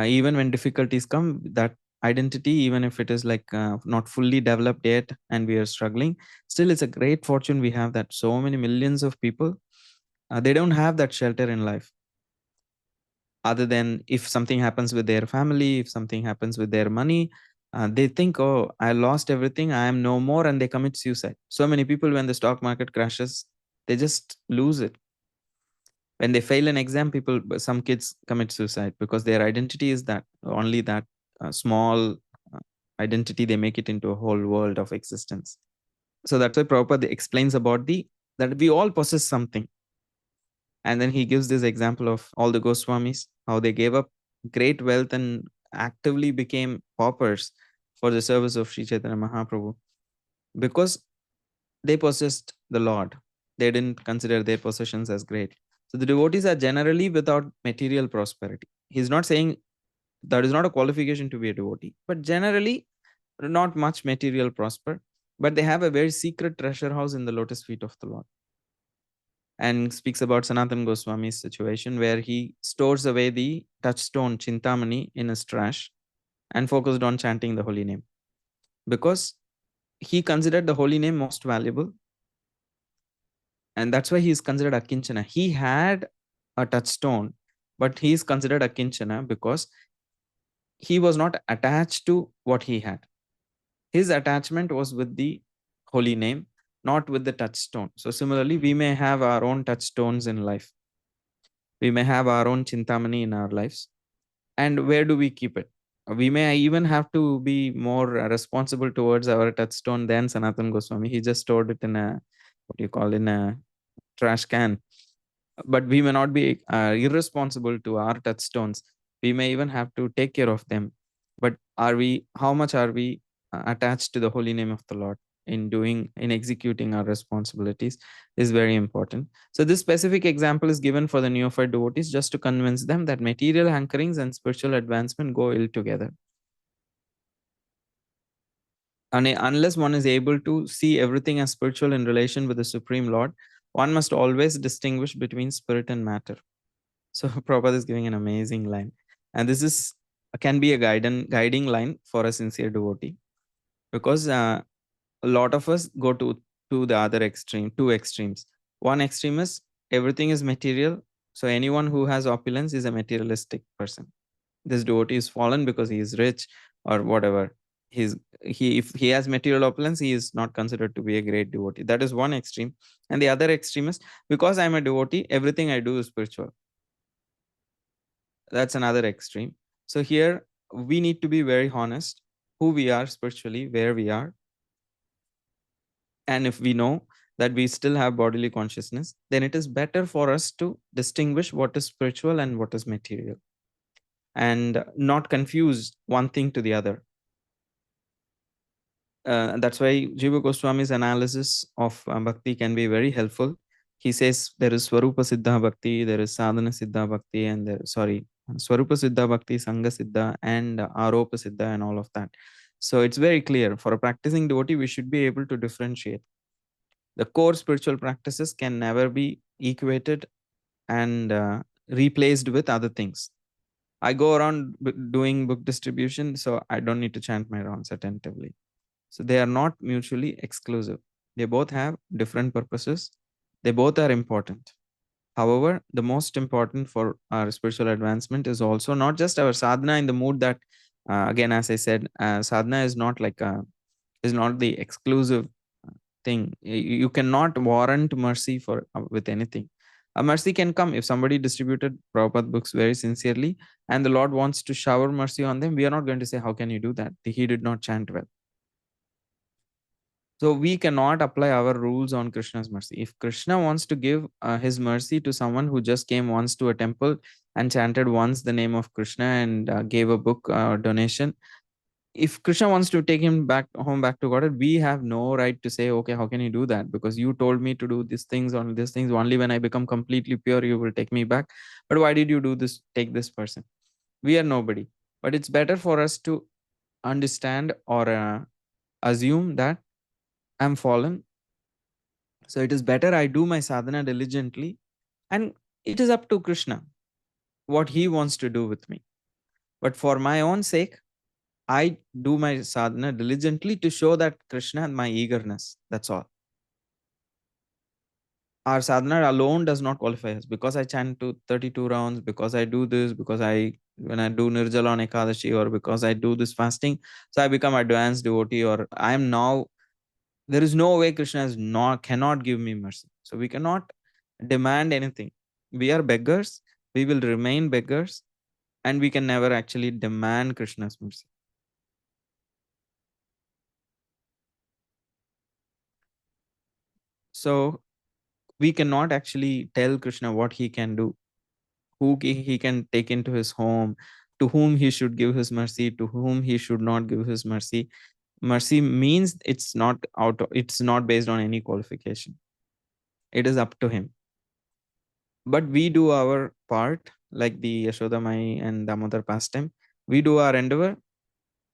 Even when difficulties come, that identity, even if it is like not fully developed yet and we are struggling, still it's a great fortune we have, that so many millions of people, they don't have that shelter in life, other than if something happens with their family, if something happens with their money, they think, oh, I lost everything, I am no more, and they commit suicide. So many people, when the stock market crashes, they just lose it. When they fail an exam, some kids commit suicide, because their identity is that only that small uh, identity, they make it into a whole world of existence. So that's why Prabhupada explains about the that we all possess something. And then he gives this example of all the Goswamis, how they gave up great wealth and actively became paupers for the service of Sri Chaitanya Mahaprabhu, because they possessed the Lord. They didn't consider their possessions as great. So the devotees are generally without material prosperity. He's not saying that is not a qualification to be a devotee, but generally not much material prosper, but they have a very secret treasure house in the lotus feet of the Lord. And speaks about Sanatan Goswami's situation, where he stores away the touchstone Chintamani in his trash and focused on chanting the holy name, because he considered the holy name most valuable, and that's why he is considered akinchana. He had a touchstone, but he is considered akinchana because he was not attached to what he had. His attachment was with the holy name, not with the touchstone. So similarly, we may have our own touchstones in life. We may have our own chintamani in our lives. And where do we keep it? We may even have to be more responsible towards our touchstone than Sanatan Goswami. He just stored it in a, what do you call, in a trash can. But we may not be irresponsible to our touchstones. We may even have to take care of them. But how much are we attached to the holy name of the Lord in executing our responsibilities is very important. So this specific example is given for the neophyte devotees just to convince them that material hankerings and spiritual advancement go ill together. And unless one is able to see everything as spiritual in relation with the Supreme Lord, one must always distinguish between spirit and matter. So Prabhupada is giving an amazing line. And this is can be a guiding line for a sincere devotee, because a lot of us go to the other extreme, two extremes. One extreme is everything is material. So anyone who has opulence is a materialistic person. This devotee is fallen because he is rich or whatever. He's he If he has material opulence, he is not considered to be a great devotee. That is one extreme. And the other extreme is, because I'm a devotee, everything I do is spiritual. That's another extreme. So here we need to be very honest who we are spiritually, where we are. And if we know that we still have bodily consciousness, then it is better for us to distinguish what is spiritual and what is material, and not confuse one thing to the other. That's why Jiva Goswami's analysis of bhakti can be very helpful. He says there is Swarupa Siddha Bhakti, there is Sadhana Siddha Bhakti, and Swarupa Siddha Bhakti, Sangha Siddha, and Aropa Siddha, and all of that. So it's very clear for a practicing devotee, we should be able to differentiate. The core spiritual practices can never be equated and replaced with other things. I go around doing book distribution, so I don't need to chant my rounds attentively. So they are not mutually exclusive. They both have different purposes. They both are important. However, the most important for our spiritual advancement is also not just our sadhana in the mood that, again, as I said, sadhana is not the exclusive thing. You cannot warrant mercy for with anything. A mercy can come if somebody distributed Prabhupada books very sincerely and the Lord wants to shower mercy on them. We are not going to say, how can you do that? He did not chant well. So we cannot apply our rules on Krishna's mercy. If Krishna wants to give his mercy to someone who just came once to a temple and chanted once the name of Krishna and gave a book donation, if Krishna wants to take him back home, back to Godhead, we have no right to say, okay, how can you do that? Because you told me to do these things, on these things. Only when I become completely pure, you will take me back. But why did you do this? Take this person. We are nobody. But it's better for us to understand or assume that I'm fallen. So it is better I do my sadhana diligently, and it is up to Krishna what he wants to do with me. But for my own sake, I do my sadhana diligently to show that Krishna and my eagerness. That's all. Our sadhana alone does not qualify us, because I chant to 32 rounds, because I do this, because when I do Nirjala on Ekadashi, or because I do this fasting, so I become advanced devotee, or I am now. There is no way Krishna cannot give me mercy. So we cannot demand anything. We are beggars. We will remain beggars, and we can never actually demand Krishna's mercy. So we cannot actually tell Krishna what he can do, who he can take into his home, to whom he should give his mercy, to whom he should not give his mercy. Mercy means it's not based on any qualification. It is up to him. But we do our part, like the Yashoda Mai and Damodar pastime. We do our endeavor,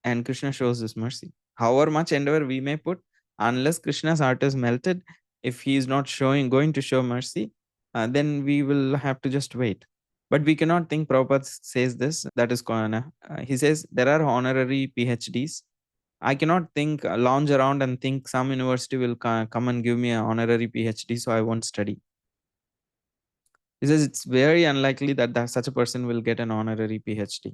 and Krishna shows his mercy. However much endeavor we may put, unless Krishna's heart is melted, if he is not going to show mercy, then we will have to just wait. But we cannot think. Prabhupada says this, that is Koana. He says there are honorary PhDs. I cannot think, lounge around and think some university will come and give me an honorary PhD, so I won't study. He says it's very unlikely that such a person will get an honorary PhD.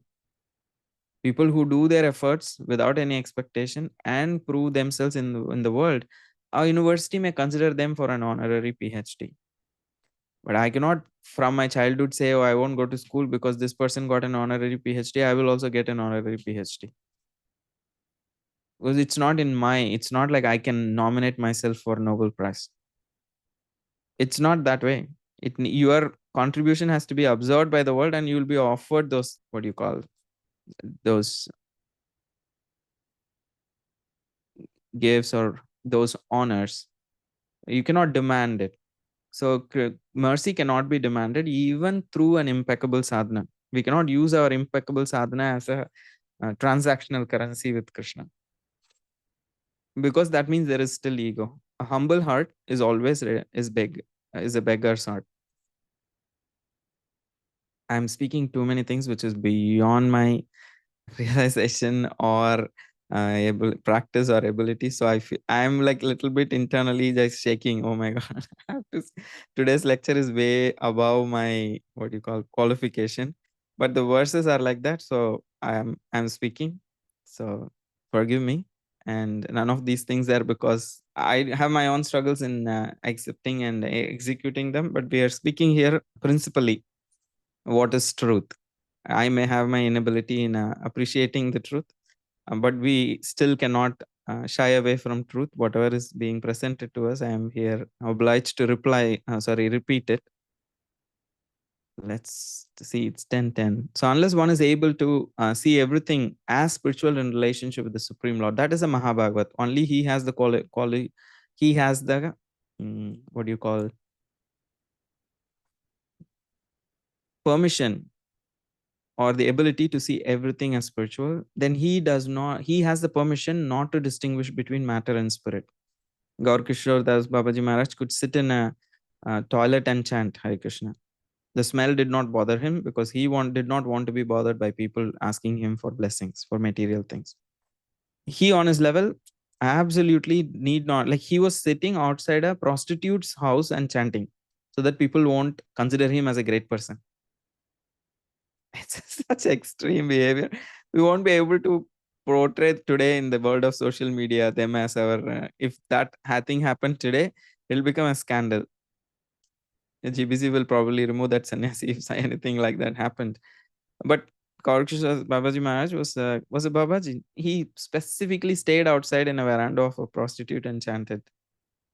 People who do their efforts without any expectation and prove themselves in the world, a university may consider them for an honorary PhD. But I cannot, from my childhood, say, oh, I won't go to school because this person got an honorary PhD. I will also get an honorary PhD. Because it's not like I can nominate myself for Nobel Prize. It's not that way. Your contribution has to be observed by the world, and you will be offered those, what do you call, those gifts or those honors. You cannot demand it. So mercy cannot be demanded even through an impeccable sadhana. We cannot use our impeccable sadhana as a transactional currency with Krishna, because that means there is still ego. A humble heart is always is a beggar's heart. I'm speaking too many things which is beyond my realization or practice or ability. So I'm like a little bit internally just shaking. Oh my god! I have to today's lecture is way above my what you call qualification, but the verses are like that. So I'm speaking. So forgive me. And none of these things are because I have my own struggles in accepting and executing them. But we are speaking here principally what is truth. I may have my inability in appreciating the truth, but we still cannot shy away from truth. Whatever is being presented to us, I am here obliged to repeat it. Let's see, it's 10:10. So, unless one is able to see everything as spiritual in relationship with the Supreme Lord, that is a Mahabhagavat. Only he has the he has the, what do you call, permission or the ability to see everything as spiritual. Then he has the permission not to distinguish between matter and spirit. Gaur Kishore Das Babaji Maharaj could sit in a toilet and chant Hare Krishna. The smell did not bother him because did not want to be bothered by people asking him for blessings, for material things. He, on his level, absolutely need not, like he was sitting outside a prostitute's house and chanting so that people won't consider him as a great person. It's such extreme behavior. We won't be able to portray today in the world of social media them as our. If that thing happened today, it'll become a scandal. The GBC will probably remove that sannyasi if anything like that happened. But Kaurkishore Babaji Maharaj was a Babaji. He specifically stayed outside in a veranda of a prostitute and chanted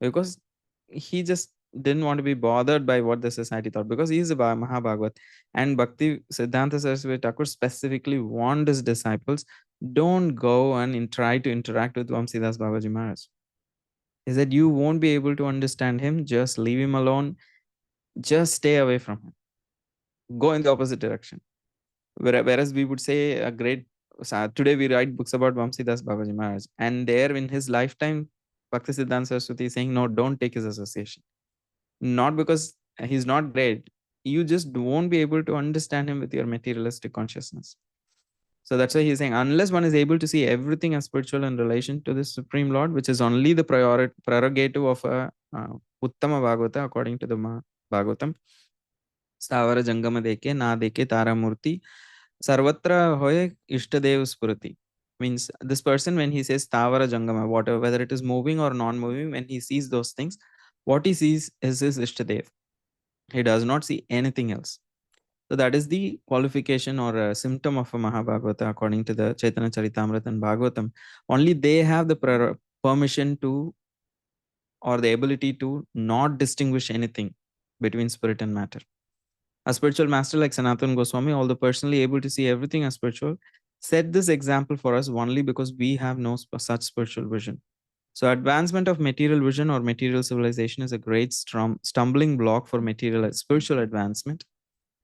because he just didn't want to be bothered by what the society thought, because he is a Mahabhagavat. And Bhakti Siddhanta Saraswati Thakur specifically warned his disciples, don't go and try to interact with Vamsidas Babaji Maharaj. He said, you won't be able to understand him, just leave him alone, just stay away from him, go in the opposite direction. Whereas we would say today we write books about Vamsidas Babaji Maharaj, and there in his lifetime, Bhakti Siddhanta Saraswati is saying, no, don't take his association. Not because he's not great, you just won't be able to understand him with your materialistic consciousness. So that's why he's saying, unless one is able to see everything as spiritual in relation to the Supreme Lord, which is only the prerogative of a Uttama Bhagavata, according to the Bhagavatam, Stavara Jangama Deke, Na Deke Tara Murti, Sarvatra Hoye Ishtadev Spurati. Means this person, when he says Stavara Jangama, whatever, whether it is moving or non moving, when he sees those things, what he sees is his Ishtadev. He does not see anything else. So that is the qualification or a symptom of a Mahabhagavata according to the Chaitanya Charitamrita and Bhagavatam. Only they have the permission to or the ability to not distinguish anything between spirit and matter. A spiritual master like Sanatana Goswami, although personally able to see everything as spiritual, set this example for us only because we have no such spiritual vision. So, advancement of material vision or material civilization is a great stumbling block for material spiritual advancement.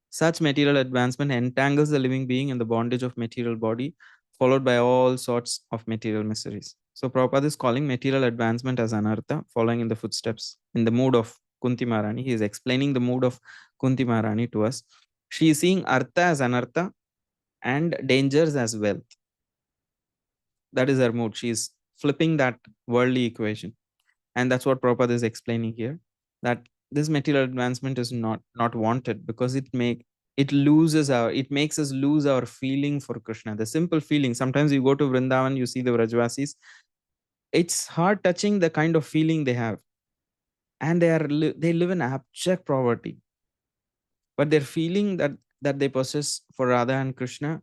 Such material advancement entangles the living being in the bondage of material body, followed by all sorts of material miseries. So Prabhupada is calling material advancement as anartha, following in the footsteps, in the mood of Kunti Maharani. He is explaining the mood of Kunti Maharani to us. She is seeing artha as anartha and dangers as wealth. That is her mood. She is flipping that worldly equation. And that's what Prabhupada is explaining here, that this material advancement is not wanted because it makes us lose our feeling for Krishna, the simple feeling. Sometimes you go to Vrindavan, you see the Vrajvasis, it's heart touching the kind of feeling they have, and they live in abject poverty, but their feeling that they possess for Radha and Krishna,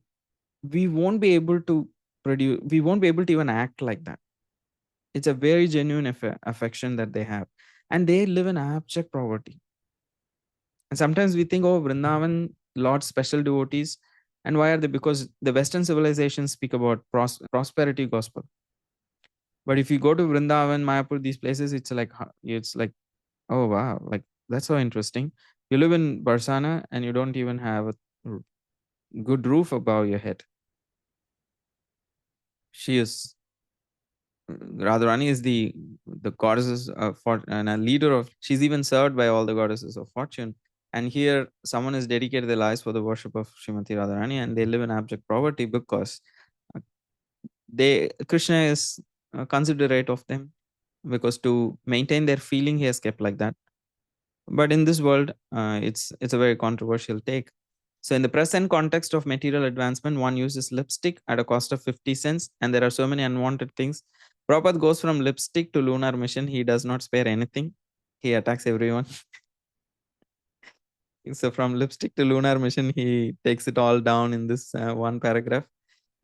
we won't be able to we won't be able to even act like that. It's a very genuine affection that they have, and they live in abject poverty. And sometimes we think, oh, Vrindavan, Lord's special devotees. And why are they? Because the Western civilizations speak about prosperity gospel. But if you go to Vrindavan, Mayapur, these places, it's like, oh wow, like that's so interesting. You live in Barsana and you don't even have a good roof above your head. She is Radharani is the goddesses of and a leader of. She's even served by all the goddesses of fortune. And here, someone has dedicated their lives for the worship of Srimati Radharani, and they live in abject poverty because uh, they Krishna is considerate of them, because to maintain their feeling, he has kept like that. But in this world, it's a very controversial take. So in the present context of material advancement, one uses lipstick at a cost of 50 cents, and there are so many unwanted things. Prabhupada goes from lipstick to lunar mission. He does not spare anything. He attacks everyone. So from lipstick to lunar mission, he takes it all down in this one paragraph.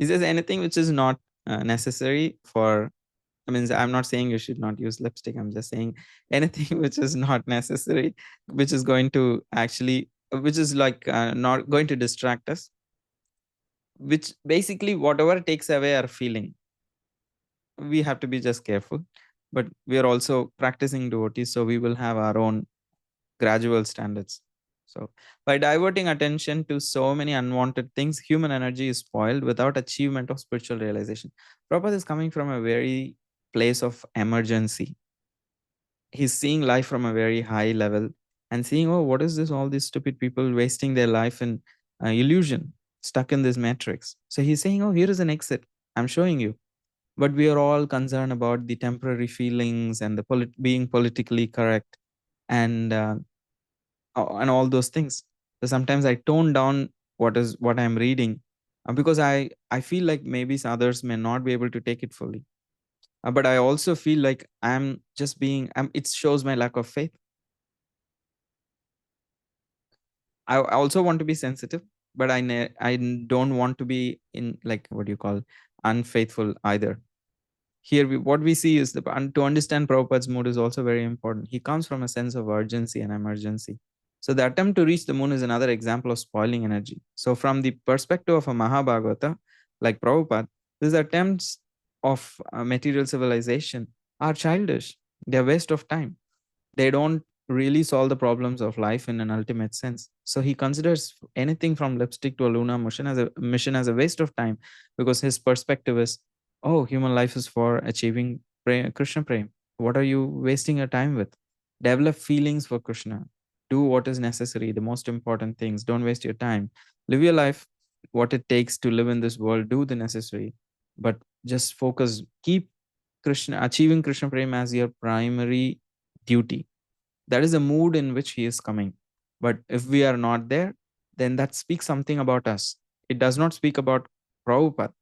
He says anything which is not necessary for. I mean, I'm not saying you should not use lipstick. I'm just saying anything which is not necessary, which is going to actually, which is like not going to distract us, which basically whatever takes away our feeling, we have to be just careful. But we are also practicing devotees, so we will have our own gradual standards. So by diverting attention to so many unwanted things, human energy is spoiled without achievement of spiritual realization. Prabhupada is coming from a very place of emergency. He's seeing life from a very high level and seeing, oh, what is this, all these stupid people wasting their life in illusion, stuck in this matrix. So he's saying, oh, here is an exit, I'm showing you. But we are all concerned about the temporary feelings and the being politically correct, and and all those things. So sometimes I tone down what I'm reading, because I feel like maybe others may not be able to take it fully. But I also feel like I'm just being, it shows my lack of faith. I also want to be sensitive, but don't want to be in, like, what do you call, unfaithful either. Here, what we see is and to understand Prabhupada's mood is also very important. He comes from a sense of urgency and emergency. So the attempt to reach the moon is another example of spoiling energy. So from the perspective of a Mahabhagavata, like Prabhupada, these attempts of material civilization are childish. They're waste of time. They don't really solve the problems of life in an ultimate sense. So he considers anything from lipstick to a lunar mission as a waste of time, because his perspective is, oh, human life is for achieving Krishna prem. What are you wasting your time with? Develop feelings for Krishna. Do what is necessary, the most important things. Don't waste your time. Live your life, what it takes to live in this world. Do the necessary, but just focus. Keep achieving Krishna prem as your primary duty. That is the mood in which he is coming. But if we are not there, then that speaks something about us. It does not speak about Prabhupada.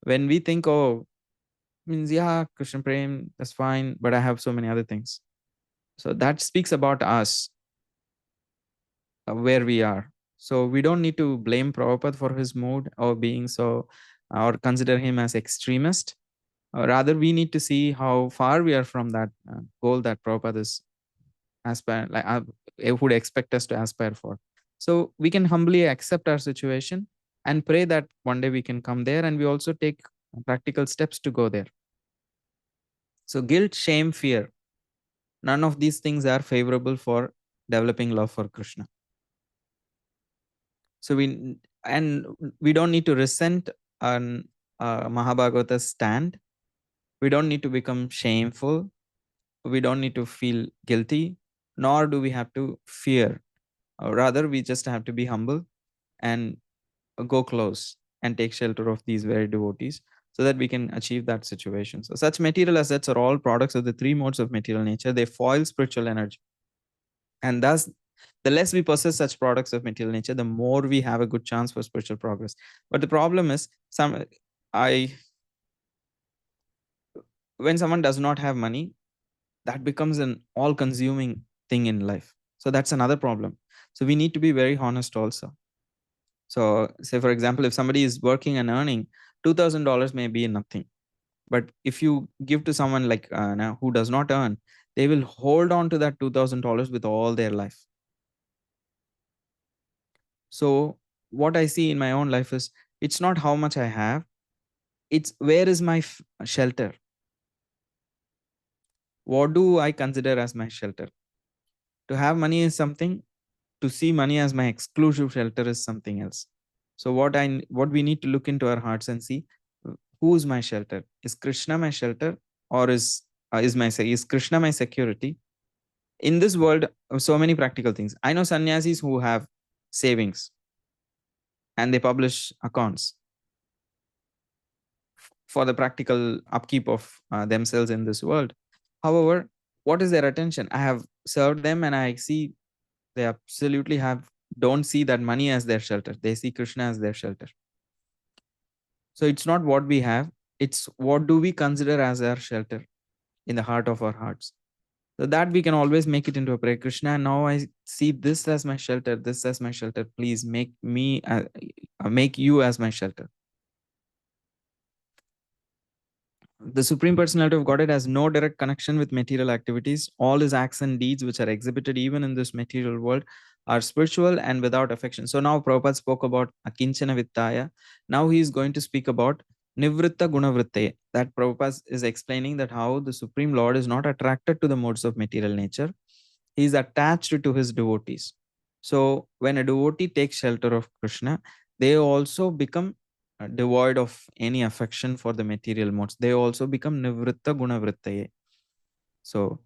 When we think, oh, means, yeah, Krishna Prem, that's fine, but I have so many other things. So that speaks about us, where we are. So we don't need to blame Prabhupada for his mood or being so, or consider him as extremist. Rather, we need to see how far we are from that goal that Prabhupada is aspire, like would expect us to aspire for. So we can humbly accept our situation and pray that one day we can come there, and we also take practical steps to go there. So guilt, shame, fear, none of these things are favorable for developing love for Krishna. So we don't need to resent an Mahabhagavata's stand. We don't need to become shameful. We don't need to feel guilty, nor do we have to fear. Rather, we just have to be humble and go close and take shelter of these very devotees, so that we can achieve that situation. So such material assets are all products of the three modes of material nature. They foil spiritual energy. And thus, the less we possess such products of material nature, the more we have a good chance for spiritual progress. But the problem is, I when someone does not have money, that becomes an all-consuming thing in life. So that's another problem. So we need to be very honest also. So, say for example, if somebody is working and earning $2,000, may be nothing. But if you give to someone like now who does not earn, they will hold on to that $2,000 with all their life. So, what I see in my own life is, it's not how much I have, it's where is my shelter. What do I consider as my shelter? To have money is something, to see money as my exclusive shelter is something else. So what we need to look into our hearts and see, who's my shelter? Is Krishna my shelter, or is Krishna my security? In this world, so many practical things. I know sannyasis who have savings and they publish accounts for the practical upkeep of themselves in this world. However, what is their attention? I have served them and I see they absolutely don't see that money as their shelter. They see Krishna as their shelter. So it's not what we have, it's what do we consider as our shelter in the heart of our hearts. So that we can always make it into a prayer. Krishna, now I see this as my shelter, this as my shelter. Please make you as my shelter. The Supreme Personality of Godhead has no direct connection with material activities. All his acts and deeds, which are exhibited even in this material world, are spiritual and without affection. So now Prabhupada spoke about Akinchana Vittaya. Now he is going to speak about Nivritta Gunavrittaya. That Prabhupada is explaining that how the Supreme Lord is not attracted to the modes of material nature. He is attached to his devotees. So when a devotee takes shelter of Krishna, they also become devoid of any affection for the material modes. They also become nivritta gunavrittaye. So,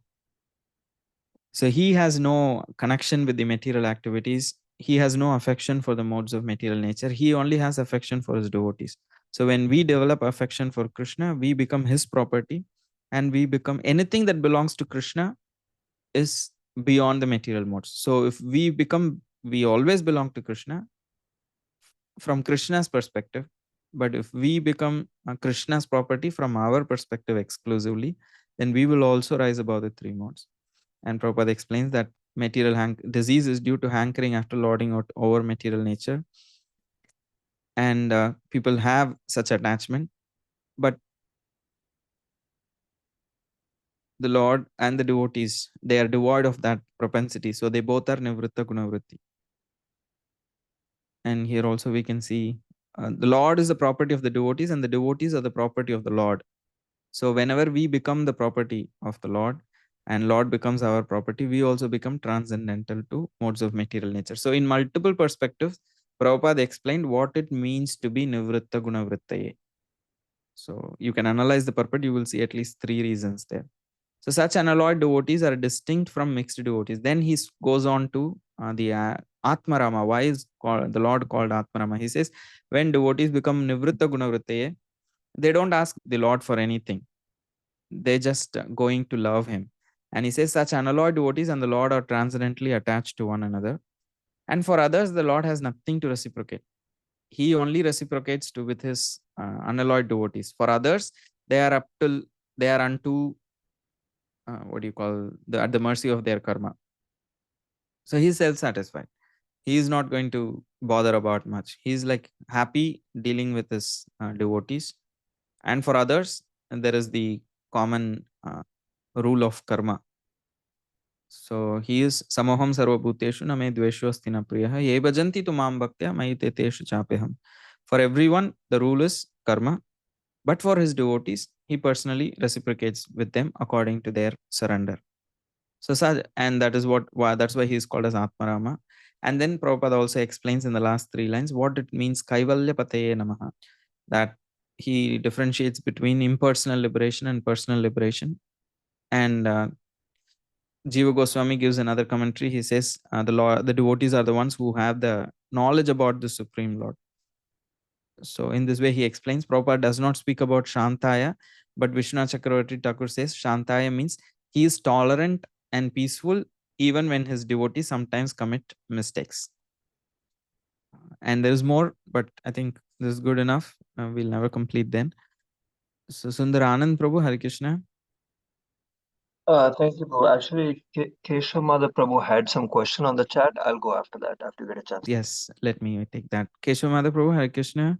so he has no connection with the material activities. He has no affection for the modes of material nature. He only has affection for his devotees. So when we develop affection for Krishna, we become his property, and we become anything that belongs to Krishna is beyond the material modes. So if we always belong to Krishna from Krishna's perspective. But if we become Krishna's property from our perspective exclusively, then we will also rise above the three modes. And Prabhupada explains that material disease is due to hankering after lording out over material nature. And people have such attachment, but the Lord and the devotees, they are devoid of that propensity. So they both are nivritta gunavritti. And here also we can see the Lord is the property of the devotees, and the devotees are the property of the Lord. So whenever we become the property of the Lord and Lord becomes our property, we also become transcendental to modes of material nature. So in multiple perspectives, Prabhupada explained what it means to be nivritta gunavrittaye. So you can analyze the purport, you will see at least three reasons there. So such unalloyed devotees are distinct from mixed devotees. Then he goes on to the Atmarama. Why is the Lord called Atmarama? He says, when devotees become nivritta gunavrittaye, they don't ask the Lord for anything. They're just going to love him. And he says, such unalloyed devotees and the Lord are transcendently attached to one another. And for others, the Lord has nothing to reciprocate. He only reciprocates with his unalloyed devotees. For others, they are unto what do you call at the mercy of their karma. So he's self-satisfied. He is not going to bother about much. He's like happy dealing with his devotees. And for others, and there is the common rule of karma. So he is samoham sarvabhuteshu na me dvesho asti na priyaha ye bhajanti tu mam bhaktya mai teteshu chapeham. For everyone, the rule is karma, but for his devotees, he personally reciprocates with them according to their surrender. So, and that is that's why he is called as Atmarama. And then Prabhupada also explains in the last three lines what it means Kaivalya Pateye Namaha, that he differentiates between impersonal liberation and personal liberation. And Jiva Goswami gives another commentary. He says the devotees are the ones who have the knowledge about the Supreme Lord. So in this way, he explains Prabhupada does not speak about Shantaya, but Vishnu Chakravarti Thakur says Shantaya means he is tolerant and peaceful even when his devotees sometimes commit mistakes. And there is more, but I think this is good enough. We'll never complete then. So Sundar Anand Prabhu, Hare Krishna. Thank you, Prabhu. Actually, Keshamada Prabhu had some question on the chat. I'll go after that, after you get a chance. Yes, let me take that. Keshavamada Prabhu, Hare Krishna.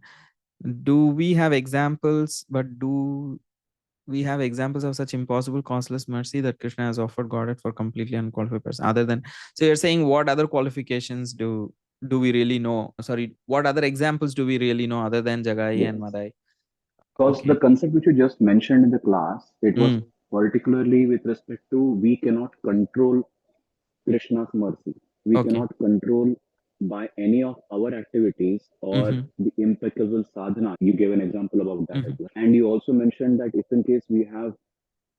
Do we have examples, but do we have examples of such impossible causeless mercy that Krishna has offered Godhead for completely unqualified person? Other than, so you're saying what other qualifications do we really know? Sorry, what other examples do we really know other than Jagai and Yes. Madai? Because the Okay. concept which you just mentioned in the class, it was particularly with respect to we cannot control Krishna's mercy. We Okay. cannot control by any of our activities or the impeccable sadhana. You gave an example about that as well. And you also mentioned that if in case we have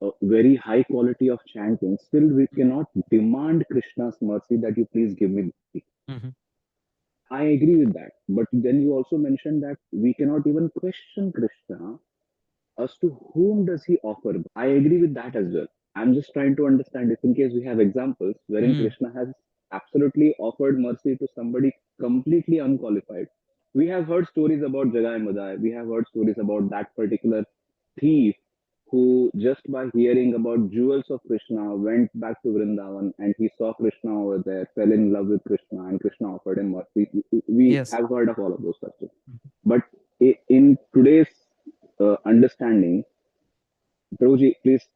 a very high quality of chanting, still we cannot demand Krishna's mercy that you please give me bhakti. I agree with that. But then you also mentioned that we cannot even question Krishna as to whom does he offer. I agree with that as well. I'm just trying to understand if in case we have examples wherein Krishna has absolutely offered mercy to somebody completely unqualified. We have heard stories about Jagai Madai. We have heard stories about that particular thief who just by hearing about jewels of Krishna went back to Vrindavan and he saw Krishna over there, fell in love with Krishna, and Krishna offered him mercy. We Yes. have heard of all of those stories. But in today's understanding, Prabhuji, please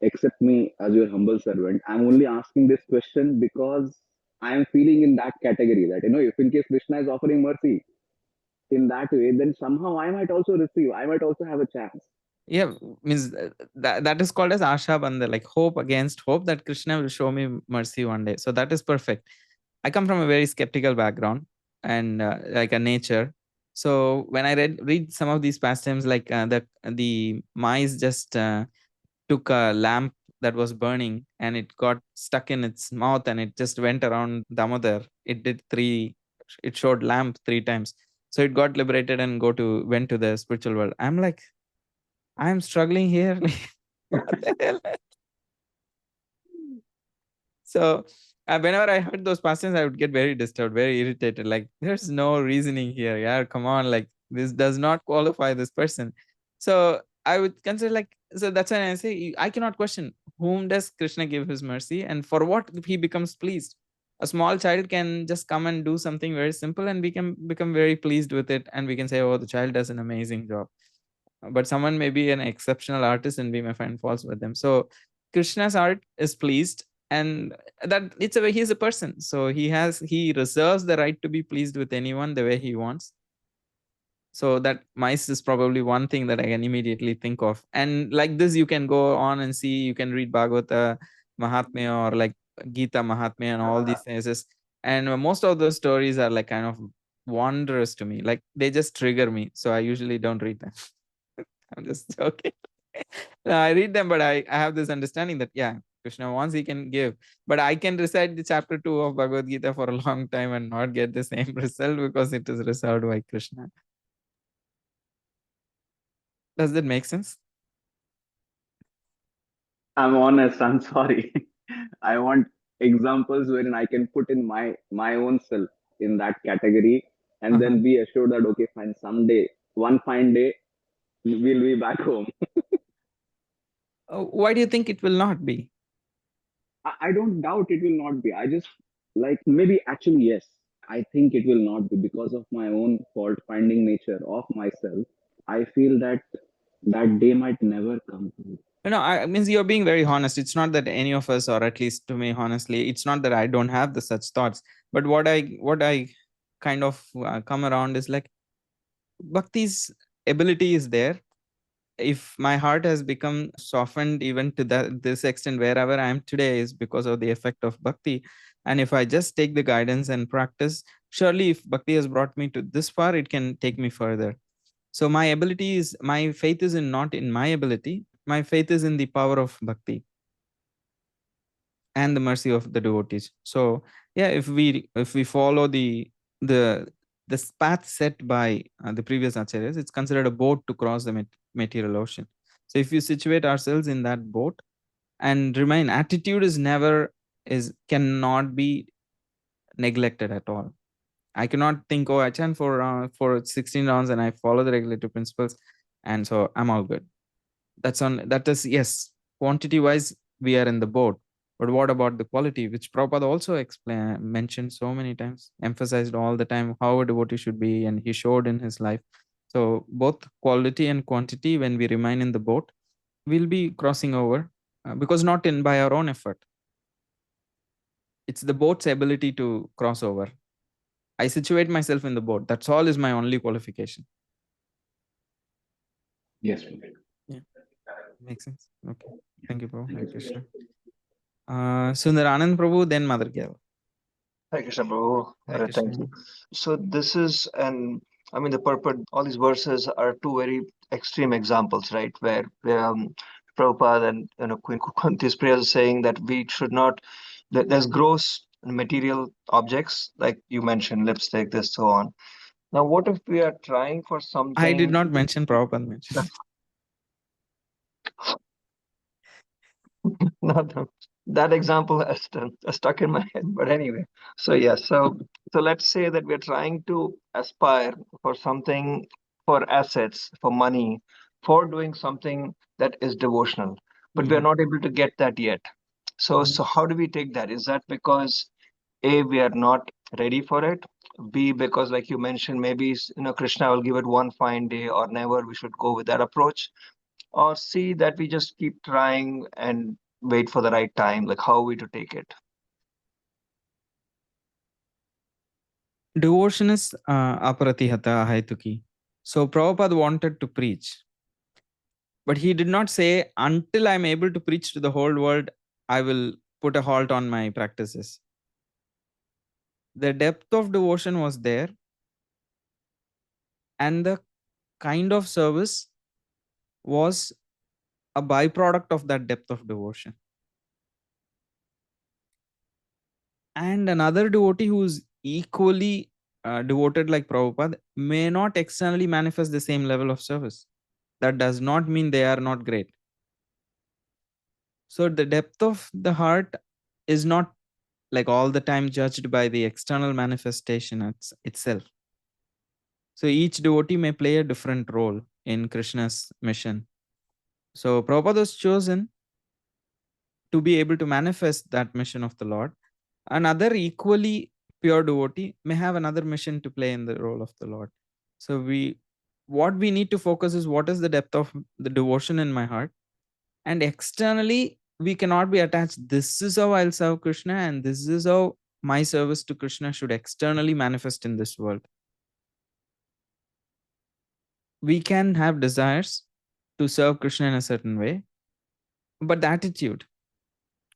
accept me as your humble servant. I'm only asking this question because I am feeling in that category that, if in case Krishna is offering mercy in that way, then somehow I might also receive, I might also have a chance. Yeah, means that is called as Asha Bandha, like hope against hope that Krishna will show me mercy one day. So that is perfect. I come from a very skeptical background and like a nature. So when I read some of these pastimes, like the mice just took a lamp that was burning and it got stuck in its mouth and it just went around Damodar. It showed lamp 3 times. So it got liberated and went to the spiritual world. I'm like, I'm struggling here. What the hell? So whenever I heard those passages, I would get very disturbed, very irritated. Like, there's no reasoning here. Yeah, come on. Like, this does not qualify this person. So I would consider so that's why I say I cannot question whom does Krishna give his mercy and for what he becomes pleased. A small child can just come and do something very simple and we can become very pleased with it. And we can say, oh, the child does an amazing job. But someone may be an exceptional artist and we may find faults with them. So Krishna's art is pleased, and that it's a way he's a person. So he reserves the right to be pleased with anyone the way he wants. So that mice is probably one thing that I can immediately think of. And like this, you can go on and see, you can read Bhagavata Mahatmya or like Gita Mahatmya and all these things. And most of those stories are like kind of wondrous to me. Like they just trigger me. So I usually don't read them. I'm just joking. No, I read them, but I have this understanding that, yeah, Krishna wants, he can give. But I can recite the chapter 2 of Bhagavad Gita for a long time and not get the same result because it is reserved by Krishna. Does that make sense? I'm honest, I'm sorry. I want examples wherein I can put in my own self in that category and then be assured that, okay, fine, someday, one fine day, we'll be back home. Why do you think it will not be? I don't doubt it will not be. I just maybe actually, yes, I think it will not be because of my own fault finding nature of myself. I feel that that day might never come to me. No, I means you're being very honest. It's not that any of us, or at least to me, honestly, it's not that I don't have the such thoughts. But what I kind of come around is like bhakti's ability is there. If my heart has become softened even to this extent, wherever I am today is because of the effect of bhakti. And if I just take the guidance and practice, surely if bhakti has brought me to this far, it can take me further. So my faith is not in my ability. My faith is in the power of bhakti and the mercy of the devotees. So yeah, if we follow the path set by the previous acharyas, it's considered a boat to cross the material ocean. So if you situate ourselves in that boat and remain, attitude cannot be neglected at all. I cannot think, oh, I chant for 16 rounds and I follow the regulatory principles, and so I'm all good. That is, yes, quantity wise we are in the boat, but what about the quality, which Prabhupada also mentioned so many times, emphasized all the time how a devotee should be, and he showed in his life. So both quality and quantity, when we remain in the boat, we'll be crossing over, because not in by our own effort. It's the boat's ability to cross over. I situate myself in the boat. That's all is my only qualification. Yes. Yeah. Makes sense. Okay. Thank you, Prabhu. Hare Krishna. Sundaranand Prabhu, then Mother Gail. Hare Krishna, Prabhu. Hare Thank Krishna. you. So this is I mean, the purport, all these verses are two very extreme examples, right? Where Prabhupada and Queen Kunti's prayers saying that we should not, that there's gross material objects, like you mentioned, lipstick, this, so on. Now, what if we are trying for I did something? not mention, Prabhupada mentioned. Not that example has stuck in my head, but anyway. So yeah, so let's say that we're trying to aspire for something, for assets, for money, for doing something that is devotional, but we're not able to get that yet. So how do we take that? Is that because A, we are not ready for it? B, because like you mentioned, maybe Krishna will give it one fine day or never, we should go with that approach? Or C, that we just keep trying and wait for the right time? Like, how are we to take it? Devotion is aparatihata haituki. So Prabhupada wanted to preach, but he did not say, until I'm able to preach to the whole world, I will put a halt on my practices. The depth of devotion was there, and the kind of service was a byproduct of that depth of devotion. And another devotee who's equally devoted like Prabhupada may not externally manifest the same level of service. That does not mean they are not great. So the depth of the heart is not like all the time judged by the external manifestation itself. So each devotee may play a different role in Krishna's mission. So Prabhupada was chosen to be able to manifest that mission of the Lord. Another equally pure devotee may have another mission to play in the role of the Lord. So what we need to focus is what is the depth of the devotion in my heart. And externally, we cannot be attached. This is how I'll serve Krishna, and this is how my service to Krishna should externally manifest in this world. We can have desires to serve Krishna in a certain way, but the attitude,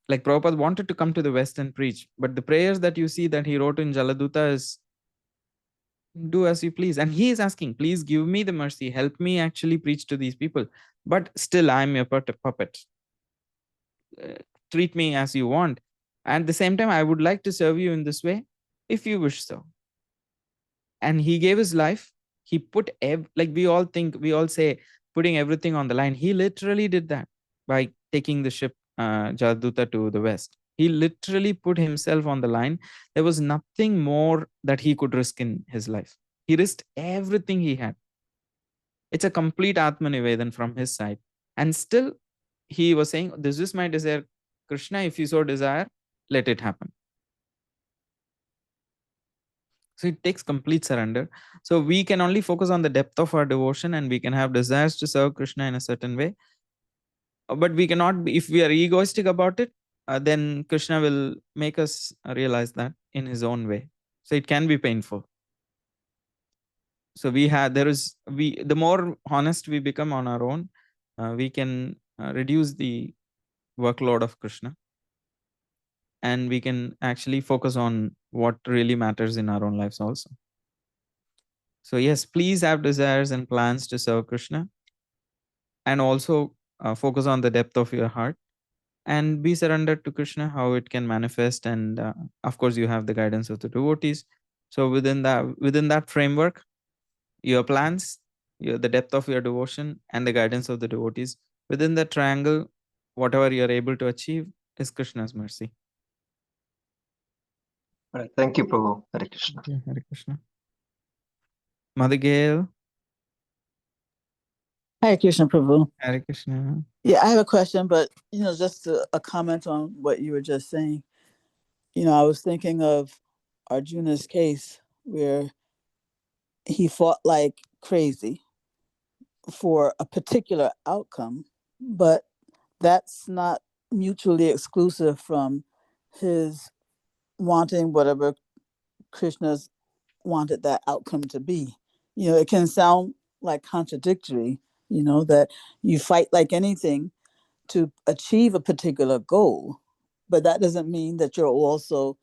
like Prabhupada wanted to come to the West and preach, but the prayers that you see that he wrote in Jaladuta is, do as you please. And he is asking, please give me the mercy, help me actually preach to these people. But still, I'm your puppet. Treat me as you want. And at the same time, I would like to serve you in this way, if you wish so. And he gave his life. He put, like we all say, putting everything on the line. He literally did that by taking the ship, Jaladuta, to the West. He literally put himself on the line. There was nothing more that he could risk in his life. He risked everything he had. It's a complete Atmanivedan from his side. And still, he was saying, this is my desire, Krishna, if you so desire, let it happen. So it takes complete surrender. So we can only focus on the depth of our devotion, and we can have desires to serve Krishna in a certain way. But we cannot be, if we are egoistic about it, then Krishna will make us realize that in his own way. So it can be painful. So the more honest we become on our own, we can reduce the workload of Krishna, and we can actually focus on what really matters in our own lives also. So yes, please have desires and plans to serve Krishna, and also focus on the depth of your heart and be surrendered to Krishna, how it can manifest. And of course, you have the guidance of the devotees. So within that framework, your plans, the depth of your devotion, and the guidance of the devotees, within that triangle, whatever you're able to achieve is Krishna's mercy. All right. Thank you, Prabhu. Hare Krishna. Hare Krishna. Mother Gail. Hare Krishna, Prabhu. Hare Krishna. Yeah, I have a question, but just a comment on what you were just saying. I was thinking of Arjuna's case where he fought like crazy for a particular outcome, but that's not mutually exclusive from his wanting whatever Krishna's wanted that outcome to be. It can sound like contradictory, that you fight like anything to achieve a particular goal, but that doesn't mean that you're also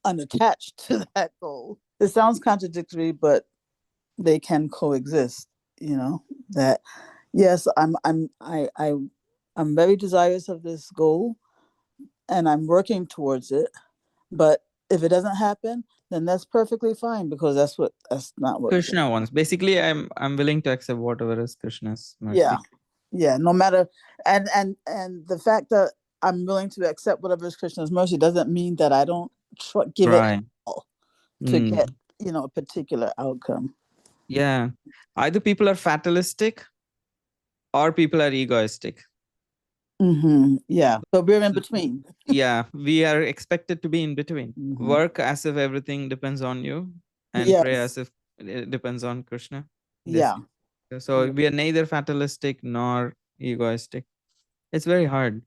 unattached to that goal. It sounds contradictory, but they can coexist. That yes, I'm very desirous of this goal, and I'm working towards it. But if it doesn't happen, then that's perfectly fine, because that's not what Krishna wants. Basically, I'm willing to accept whatever is Krishna's mercy. Yeah. No matter, and the fact that I'm willing to accept whatever is Krishna's mercy doesn't mean that I don't give it all to get a particular outcome. Yeah, either people are fatalistic or people are egoistic. Yeah, but we're in between. Yeah, we are expected to be in between. Work as if everything depends on you, and pray as if it depends on Krishna. So we are neither fatalistic nor egoistic. It's very hard,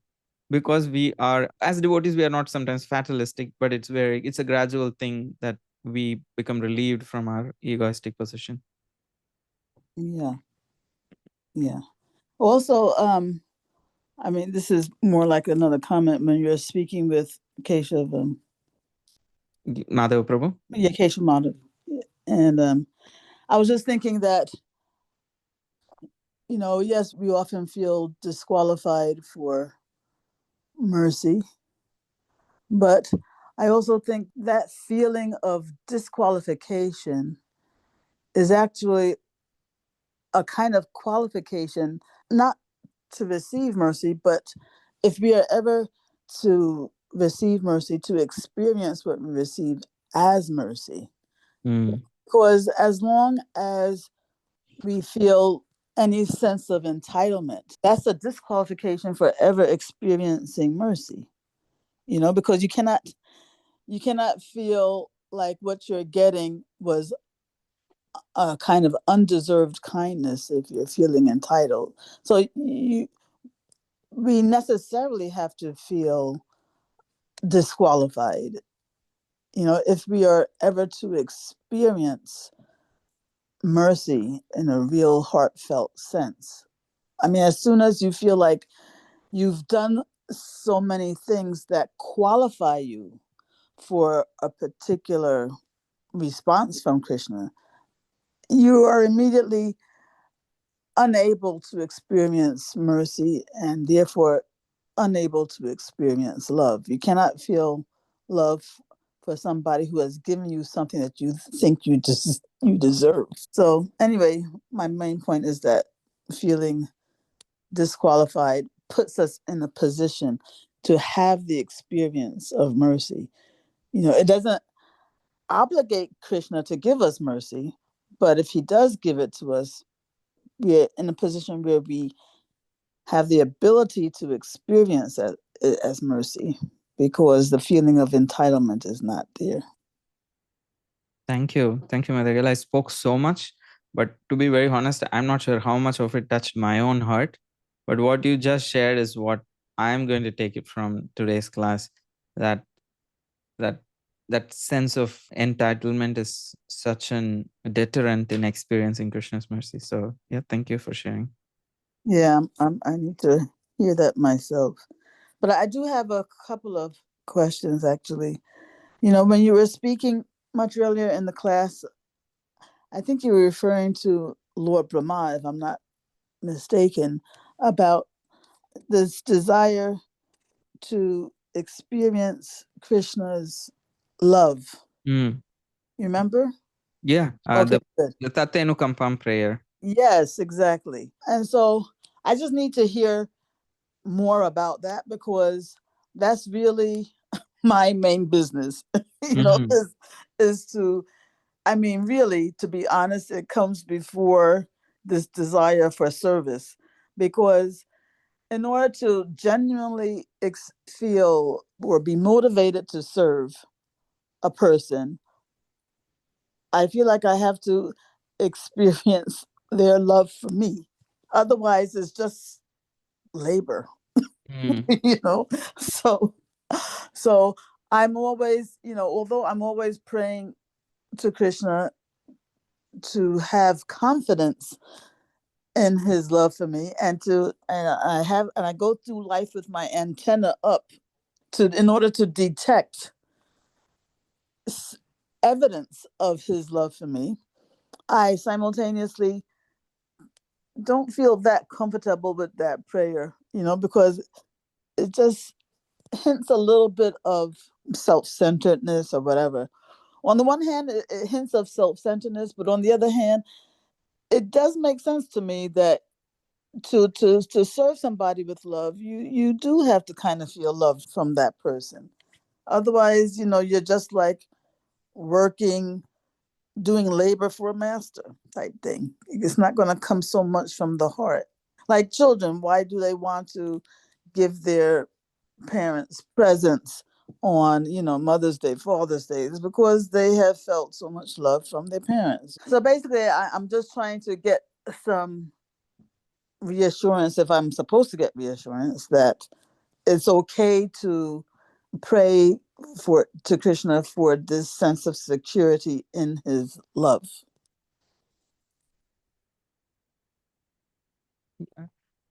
because we are, as devotees, we are not sometimes fatalistic, but it's a gradual thing that we become relieved from our egoistic position. Yeah. Also, I mean, this is more like another comment when you're speaking with Keshav. Madhav Prabhu? Yeah, Keshav Madhav. And I was just thinking that, yes, we often feel disqualified for mercy, but I also think that feeling of disqualification is actually a kind of qualification, not to receive mercy, but if we are ever to receive mercy, to experience what we receive as mercy. Because as long as we feel any sense of entitlement, that's a disqualification for ever experiencing mercy. Because you cannot feel like what you're getting was a kind of undeserved kindness if you're feeling entitled. So we necessarily have to feel disqualified, if we are ever to experience mercy in a real heartfelt sense. I mean, as soon as you feel like you've done so many things that qualify you for a particular response from Krishna, you are immediately unable to experience mercy and therefore unable to experience love. You cannot feel love for somebody who has given you something that you think you deserve. So anyway, my main point is that feeling disqualified puts us in a position to have the experience of mercy. It doesn't obligate Krishna to give us mercy, but if he does give it to us, we're in a position where we have the ability to experience it as mercy, because the feeling of entitlement is not there. Thank you, Madhagal. I spoke so much, but to be very honest, I'm not sure how much of it touched my own heart. But what you just shared is what I'm going to take it from today's class. That sense of entitlement is such an deterrent in experiencing Krishna's mercy. So yeah, thank you for sharing. Yeah, I need to hear that myself. But I do have a couple of questions, actually. When you were speaking much earlier in the class, I think you were referring to Lord Brahma, if I'm not mistaken, about this desire to experience Krishna's love. You remember? Yeah. Okay, the Tate Anukampam prayer. Yes, exactly. And so I just need to hear more about that, because that's really my main business, is to, I mean, really, to be honest, it comes before this desire for service, because in order to genuinely feel or be motivated to serve a person, I feel like I have to experience their love for me. Otherwise, it's just labor, So I'm always, although I'm always praying to Krishna to have confidence in his love for me, and I go through life with my antenna up in order to detect evidence of his love for me. I simultaneously don't feel that comfortable with that prayer, because it just hints a little bit of self-centeredness or whatever. On the one hand, it hints of self-centeredness, but on the other hand, it does make sense to me that to serve somebody with love, you do have to kind of feel loved from that person. Otherwise, you're just like working, doing labor for a master type thing. It's not going to come so much from the heart. Like children, why do they want to give their parents presents on Mother's Day, Father's Day? It's because they have felt so much love from their parents. So basically, I'm just trying to get some reassurance, if I'm supposed to get reassurance, that it's okay to pray to Krishna for this sense of security in his love.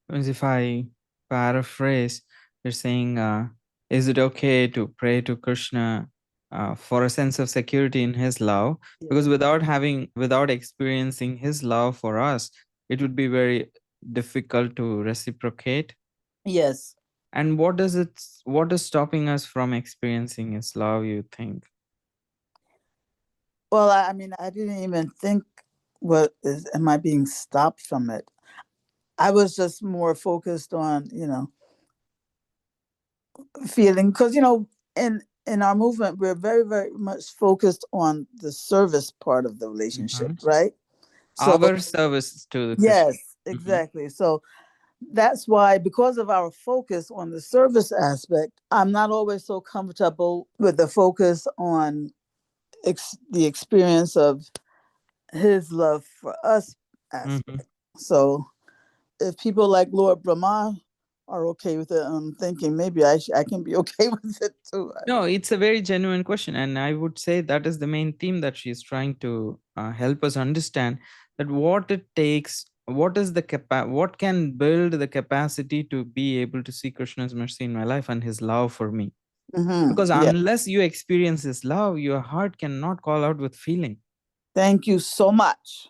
If I paraphrase, you're saying, is it okay to pray to Krishna for a sense of security in his love? Yeah. Because without experiencing his love for us, it would be very difficult to reciprocate. Yes. And what is stopping us from experiencing his love, you think? Well, I mean, I didn't even think, am I being stopped from it? I was just more focused on, feeling, because, in our movement, we're very, very much focused on the service part of the relationship, right? So Our service to the Krishna. yes, exactly. So that's why, because of our focus on the service aspect, I'm not always so comfortable with the focus on the experience of his love for us aspect. So if people like Lord Brahma are okay with it, I'm thinking maybe I can be okay with it too. No, it's a very genuine question, and I would say that is the main theme that she's trying to help us understand, that what it takes, what is what can build the capacity to be able to see Krishna's mercy in my life and his love for me. Because unless you experience his love, your heart cannot call out with feeling. Thank you so much.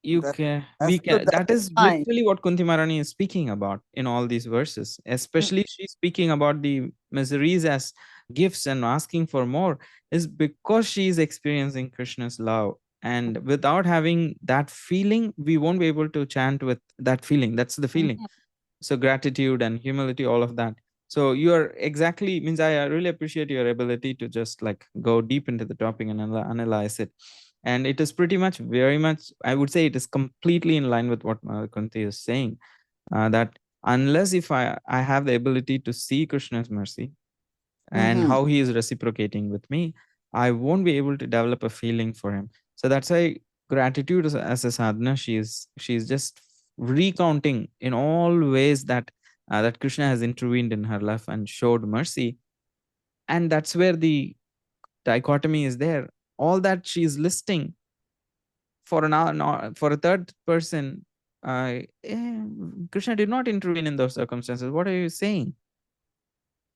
That is literally what Kunti Maharani is speaking about in all these verses. Especially she's speaking about the miseries as gifts and asking for more, is because she is experiencing Krishna's love. And without having that feeling, we won't be able to chant with that feeling. That's the feeling. So gratitude and humility, all of that. So you're exactly, means I really appreciate your ability to just like go deep into the topic and analyze it. And it is pretty much, very much, I would say it is completely in line with what Kunti is saying, that unless if I have the ability to see Krishna's mercy and how he is reciprocating with me, I won't be able to develop a feeling for him. So that's why gratitude as a sadhana, she's just recounting in all ways that that Krishna has intervened in her life and showed mercy. And that's where the dichotomy is there. All that she's listing for for a third person, Krishna did not intervene in those circumstances. What are you saying?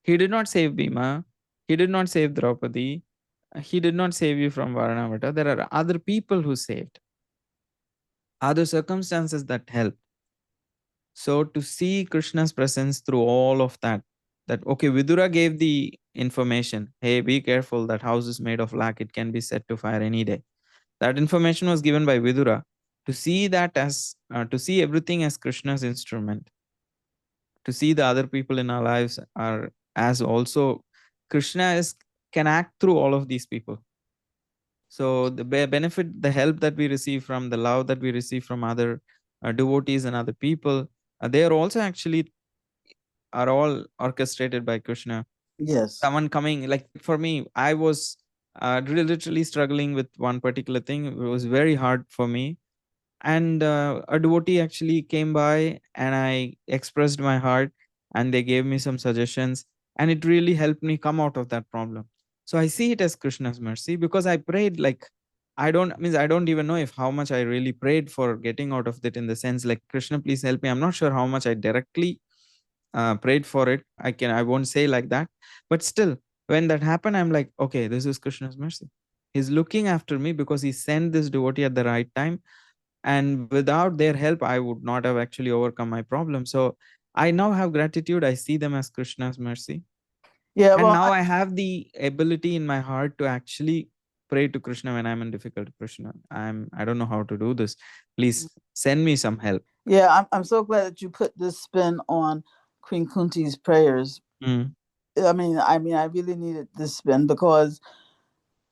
He did not save Bhima. He did not save Draupadi. He did not save you from Varanavata. There are other people who saved, other circumstances that help. So to see Krishna's presence through all of that, okay, Vidura gave the information, hey, be careful, that house is made of lac, it can be set to fire any day. That information was given by Vidura. To see that as, to see everything as Krishna's instrument, to see the other people in our lives are as also Krishna can act through all of these people. So the benefit, the help that we receive from, the love that we receive from other devotees and other people, they are also actually are all orchestrated by Krishna. Yes. Someone coming, like for me, I was really literally struggling with one particular thing. It was very hard for me. And a devotee actually came by and I expressed my heart and they gave me some suggestions and it really helped me come out of that problem. So I see it as Krishna's mercy because I prayed like I don't even know if how much I really prayed for getting out of that, in the sense like, Krishna, please help me. I'm not sure how much I directly prayed for it. I won't say like that, but still, when that happened, I'm like, okay, this is Krishna's mercy. He's looking after me because he sent this devotee at the right time, and without their help, I would not have actually overcome my problem. So I now have gratitude. I see them as Krishna's mercy, Yeah, and well, now I have the ability in my heart to actually pray to Krishna when I'm in difficult. Krishna, I don't know how to do this. Please send me some help. yeah, I'm so glad that you put this spin on Queen Kunti's prayers. Mm. I mean, I really needed this spin, because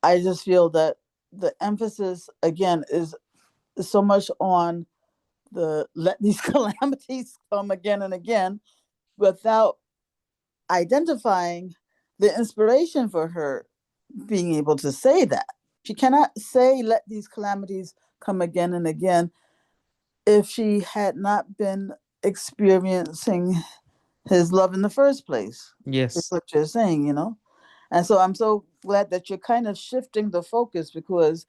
I just feel that the emphasis again is so much on the let these calamities come again and again, without identifying the inspiration for her being able to say that. She cannot say let these calamities come again and again if she had not been experiencing his love in the first place. Is Yes. what you're saying, you know? And so I'm so glad that you're kind of shifting the focus, because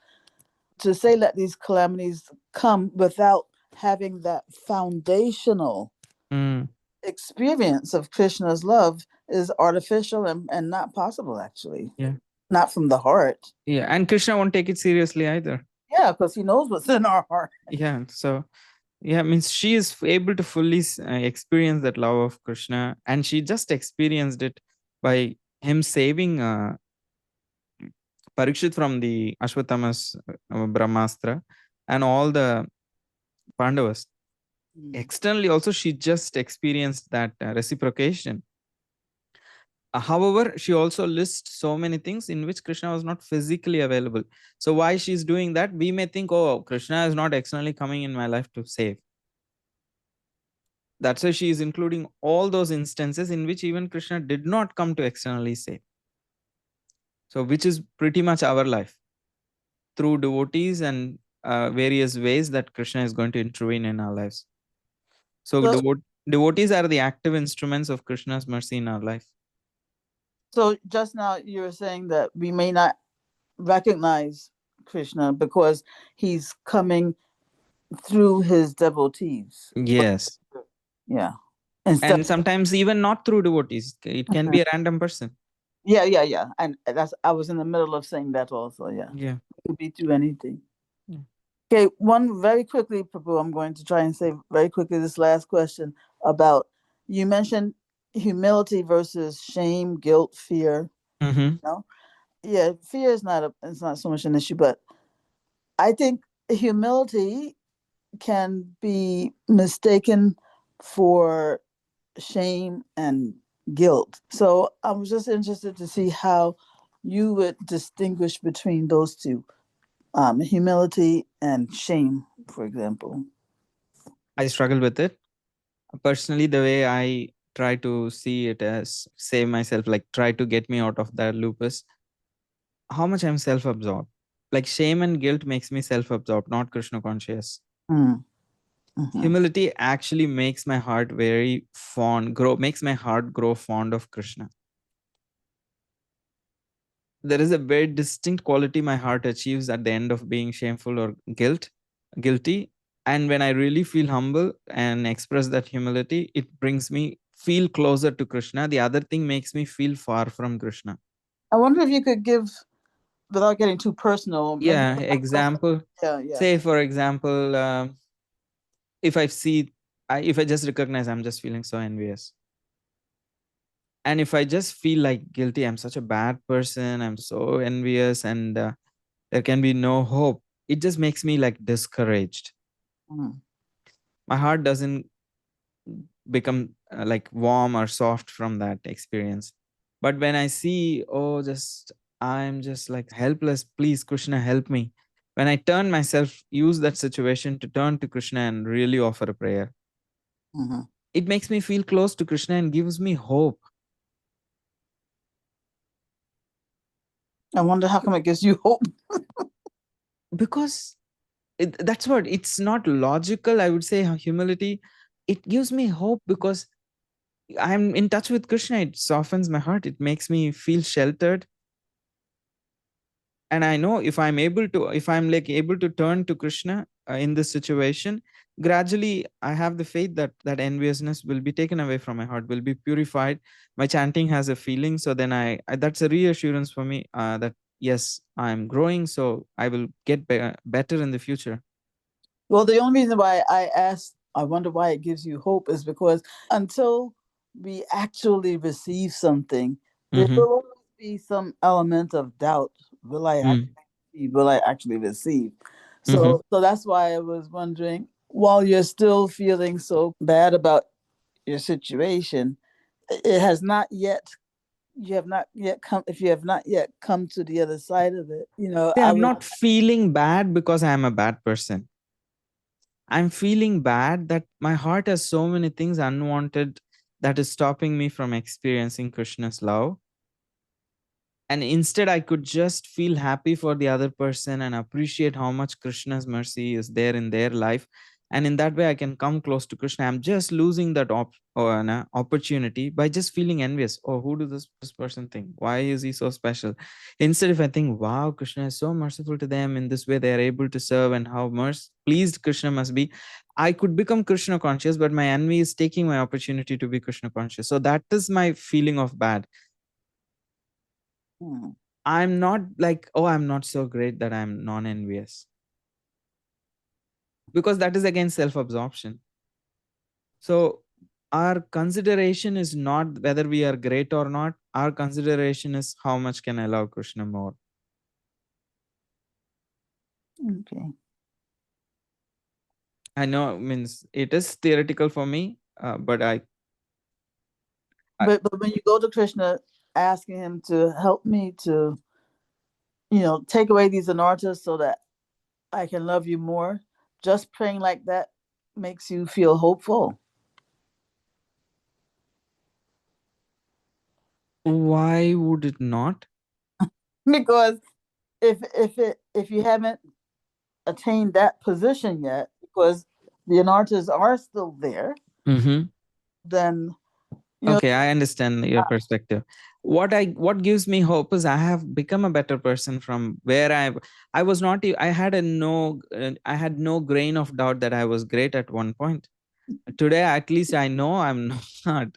to say let these calamities come without having that foundational Mm. experience of Krishna's love is artificial and not possible, actually. Yeah. Not from the heart. Yeah. And Krishna won't take it seriously either. Yeah, because he knows what's in our heart. Yeah. So, yeah, means she is able to fully experience that love of Krishna, and she just experienced it by him saving Parikshit from the Ashwatthama's Brahmastra and all the Pandavas. Externally, also, she just experienced that reciprocation. However, she also lists so many things in which Krishna was not physically available. So, why she's doing that, we may think, oh, Krishna is not externally coming in my life to save. That's why she is including all those instances in which even Krishna did not come to externally save. So, which is pretty much our life, through devotees and various ways that Krishna is going to intervene in our lives. So, devotees are the active instruments of Krishna's mercy in our life. So just now you were saying that we may not recognize Krishna because he's coming through his devotees. Yes. Yeah. And sometimes even not through devotees. It can be a random person. Yeah. And that's, I was in the middle of saying that also. Yeah. Yeah. It could be through anything. Yeah. Okay, one very quickly, Prabhu, I'm going to try and say very quickly this last question about, you mentioned humility versus shame, guilt, fear. Mm-hmm. No? Yeah, fear is it's not so much an issue, but I think humility can be mistaken for shame and guilt. So I was just interested to see how you would distinguish between those two, humility and shame, for example. I struggle with it. Personally, the way I try to see it as save myself, like try to get me out of that loop, is how much I'm self-absorbed. Like shame and guilt makes me self-absorbed, not Krishna conscious. Mm-hmm. Humility actually makes my heart very makes my heart grow fond of Krishna. There is a very distinct quality my heart achieves at the end of being shameful or guilty. And when I really feel humble and express that humility, it brings me feel closer to Krishna. The other thing makes me feel far from Krishna. I wonder if you could give, without getting too personal. Yeah, example. Yeah. Say, for example, if if I just recognize I'm just feeling so envious. And if I just feel like guilty, I'm such a bad person, I'm so envious, and there can be no hope, it just makes me like discouraged. My heart doesn't become like warm or soft from that experience. But when I see, oh, just I'm just like helpless, please Krishna help me, when I turn myself, use that situation to turn to Krishna and really offer a prayer, it makes me feel close to Krishna and gives me hope. I wonder how come it gives you hope. Because that's what, it's not logical, I would say. Humility, it gives me hope because I'm in touch with Krishna. It softens my heart, it makes me feel sheltered. And I know if I'm able to, if I'm like able to turn to Krishna in this situation, gradually I have the faith that that enviousness will be taken away from my heart, will be purified. My chanting has a feeling, so then that's a reassurance for me, that yes, I'm growing, so I will get better in the future. Well, the only reason why I asked, I wonder why it gives you hope, is because until we actually receive something, there will always be some element of doubt. Will I actually receive? Will I actually receive? So that's why I was wondering, while you're still feeling so bad about your situation, it has not yet, you have not yet come, if you have not yet come to the other side of it, I'm not feeling bad because I am a bad person. I'm feeling bad that my heart has so many things unwanted that is stopping me from experiencing Krishna's love. And instead, I could just feel happy for the other person and appreciate how much Krishna's mercy is there in their life. And in that way, I can come close to Krishna. I'm just losing that opportunity by just feeling envious. Oh, who does this person think? Why is he so special? Instead, if I think, wow, Krishna is so merciful to them, in this way they are able to serve, and how pleased Krishna must be, I could become Krishna conscious, but my envy is taking my opportunity to be Krishna conscious. So that is my feeling of bad. I'm not like, oh, I'm not so great that I'm non-envious. Because that is again self-absorption. So our consideration is not whether we are great or not. Our consideration is how much can I love Krishna more. Okay. I know, means it is theoretical for me, but but when you go to Krishna, asking him to help me to, take away these anarthas so that I can love you more, just praying like that makes you feel hopeful. Why would it not? Because if you haven't attained that position yet, because the anarthas are still there, then okay, I understand your perspective. What gives me hope is I have become a better person from where I was not. I had no grain of doubt that I was great at one point. Today, at least I know I'm not.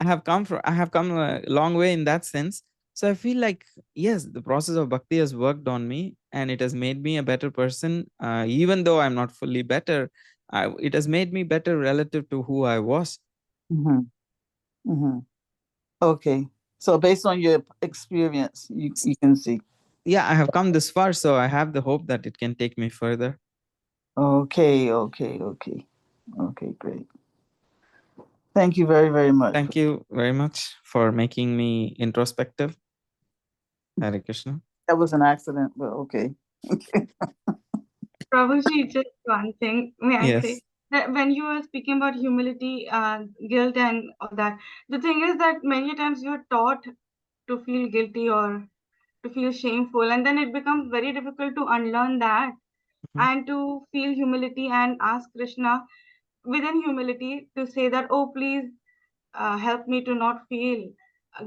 I have come a long way in that sense. So I feel like, yes, the process of bhakti has worked on me, and it has made me a better person. Even though I'm not fully better, it has made me better relative to who I was. Okay, so based on your experience, you can see. Yeah, I have come this far, so I have the hope that it can take me further. Okay, great. Thank you very, very much. Thank you very much for making me introspective. Hare Krishna. That was an accident, but okay. Prabhuji, just one thing, may I Yes. say? That when you were speaking about humility, guilt, and all that, the thing is that many times you're taught to feel guilty or to feel shameful, and then it becomes very difficult to unlearn that and to feel humility and ask Krishna within humility to say that, oh, please help me to not feel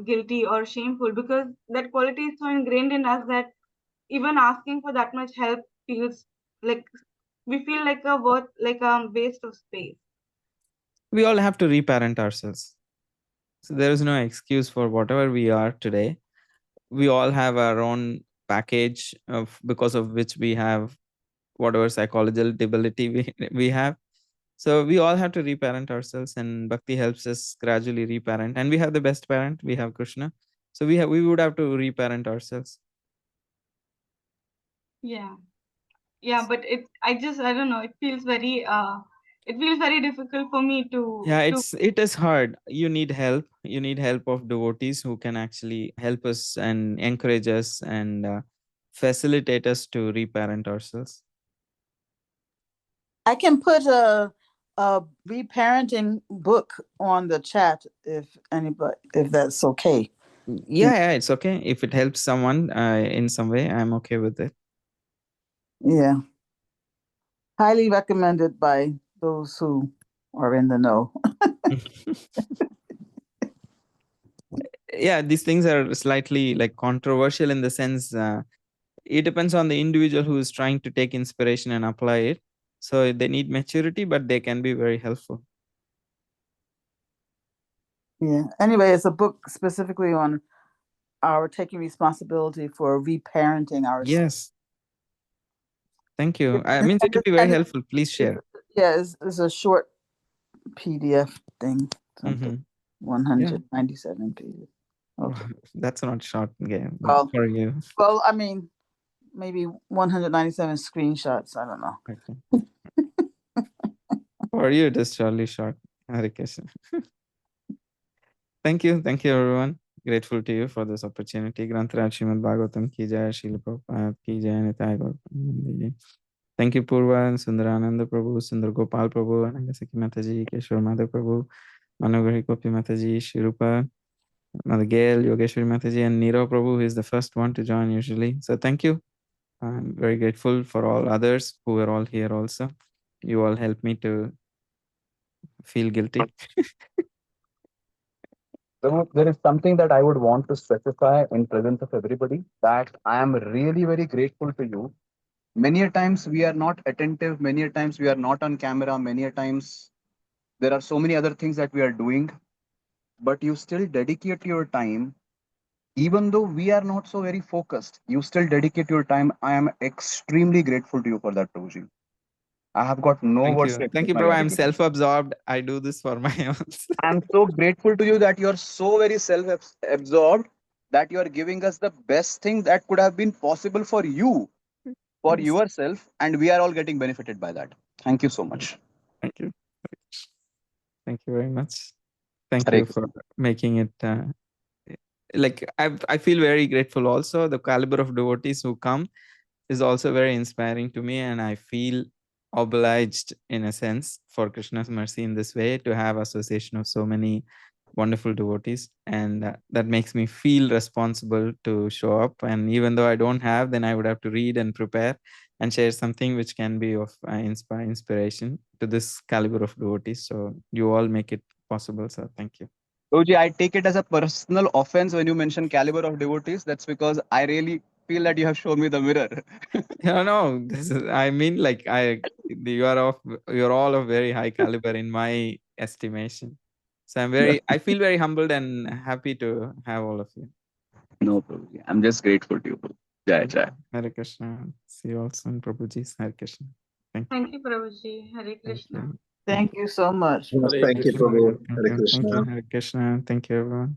guilty or shameful, because that quality is so ingrained in us that even asking for that much help feels like we feel like a waste of space. We all have to reparent ourselves. So there is no excuse for whatever we are today. We all have our own package because of which we have whatever psychological debility we have. So we all have to reparent ourselves, and bhakti helps us gradually reparent. And we have the best parent, we have Krishna. So we would have to reparent ourselves. Yeah, but I don't know, it feels very difficult for me to Yeah, it is hard. You need help. You need help of devotees who can actually help us and encourage us and facilitate us to reparent ourselves. I can put a reparenting book on the chat if that's okay. Yeah, it's okay. If it helps someone in some way, I'm okay with it. Yeah. Highly recommended by those who are in the know. yeah, these things are slightly like controversial in the sense it depends on the individual who is trying to take inspiration and apply it. So they need maturity, but they can be very helpful. Yeah. Anyway, it's a book specifically on our taking responsibility for reparenting ourselves. Yes. Thank you. I mean, it will be very helpful. Please share. Yeah, it's a short PDF thing. Something. 197 pages. Okay. That's not short game Well, for you. Well, I mean, maybe 197 screenshots. I don't know. Okay. For you, it is surely short. Hare Krishna. Thank you. Thank you, everyone. Grateful to you for this opportunity. Grantaraj Srimad Bhagavatam ki jai, Srila Prabhupada ki jai, Nitai Gaur. Thank you, Purva and Sundarananda Prabhu, Sundar Gopal Prabhu, Anangasaki Mataji, Keshwar Madhav Prabhu, Manogari Gopi Mataji, Shirupa, Mother Gail, Yogeshwari Mataji, and Nirav Prabhu, who is the first one to join usually. So thank you. I'm very grateful for all others who are all here also. You all help me to feel guilty. So there is something that I would want to specify in presence of everybody, that I am really very grateful to you. Many a times we are not attentive, many a times we are not on camera, many a times there are so many other things that we are doing, but you still dedicate your time. Even though we are not so very focused, you still dedicate your time. I am extremely grateful to you for that, Prabhuji. I have got no Thank words you. to express Thank you, my bro. I'm gratitude. self-absorbed. I do this for my own. I'm so grateful to you that you are so very self-absorbed, that you are giving us the best thing that could have been possible for you, for Yes. yourself, and we are all getting benefited by that. Thank you so much. Thank you. Thank you very much. Thank Hare you for making it. Like I feel very grateful. Also, the caliber of devotees who come is also very inspiring to me, and I feel obliged in a sense for Krishna's mercy in this way to have association of so many wonderful devotees, and that makes me feel responsible to show up. And even though I don't have, then I would have to read and prepare and share something which can be of inspiration to this caliber of devotees. So you all make it possible. So thank you. Guruji, I take it as a personal offense when you mention caliber of devotees. That's because I really feel that you have shown me the mirror. No, this is, I mean, like you're all of very high caliber in my estimation. So I feel very humbled and happy to have all of you. No, Prabhuji. I'm just grateful to you. Jai Jai. Hare Krishna. See you all soon, Prabhuji. Hare Krishna. Thank you. Thank you, Prabhuji. Hare Krishna. Thank you so much. Yes, Hare thank you, Krishna. Prabhu. Thank Hare you. Thank Krishna. you. Hare Krishna. Thank you, everyone.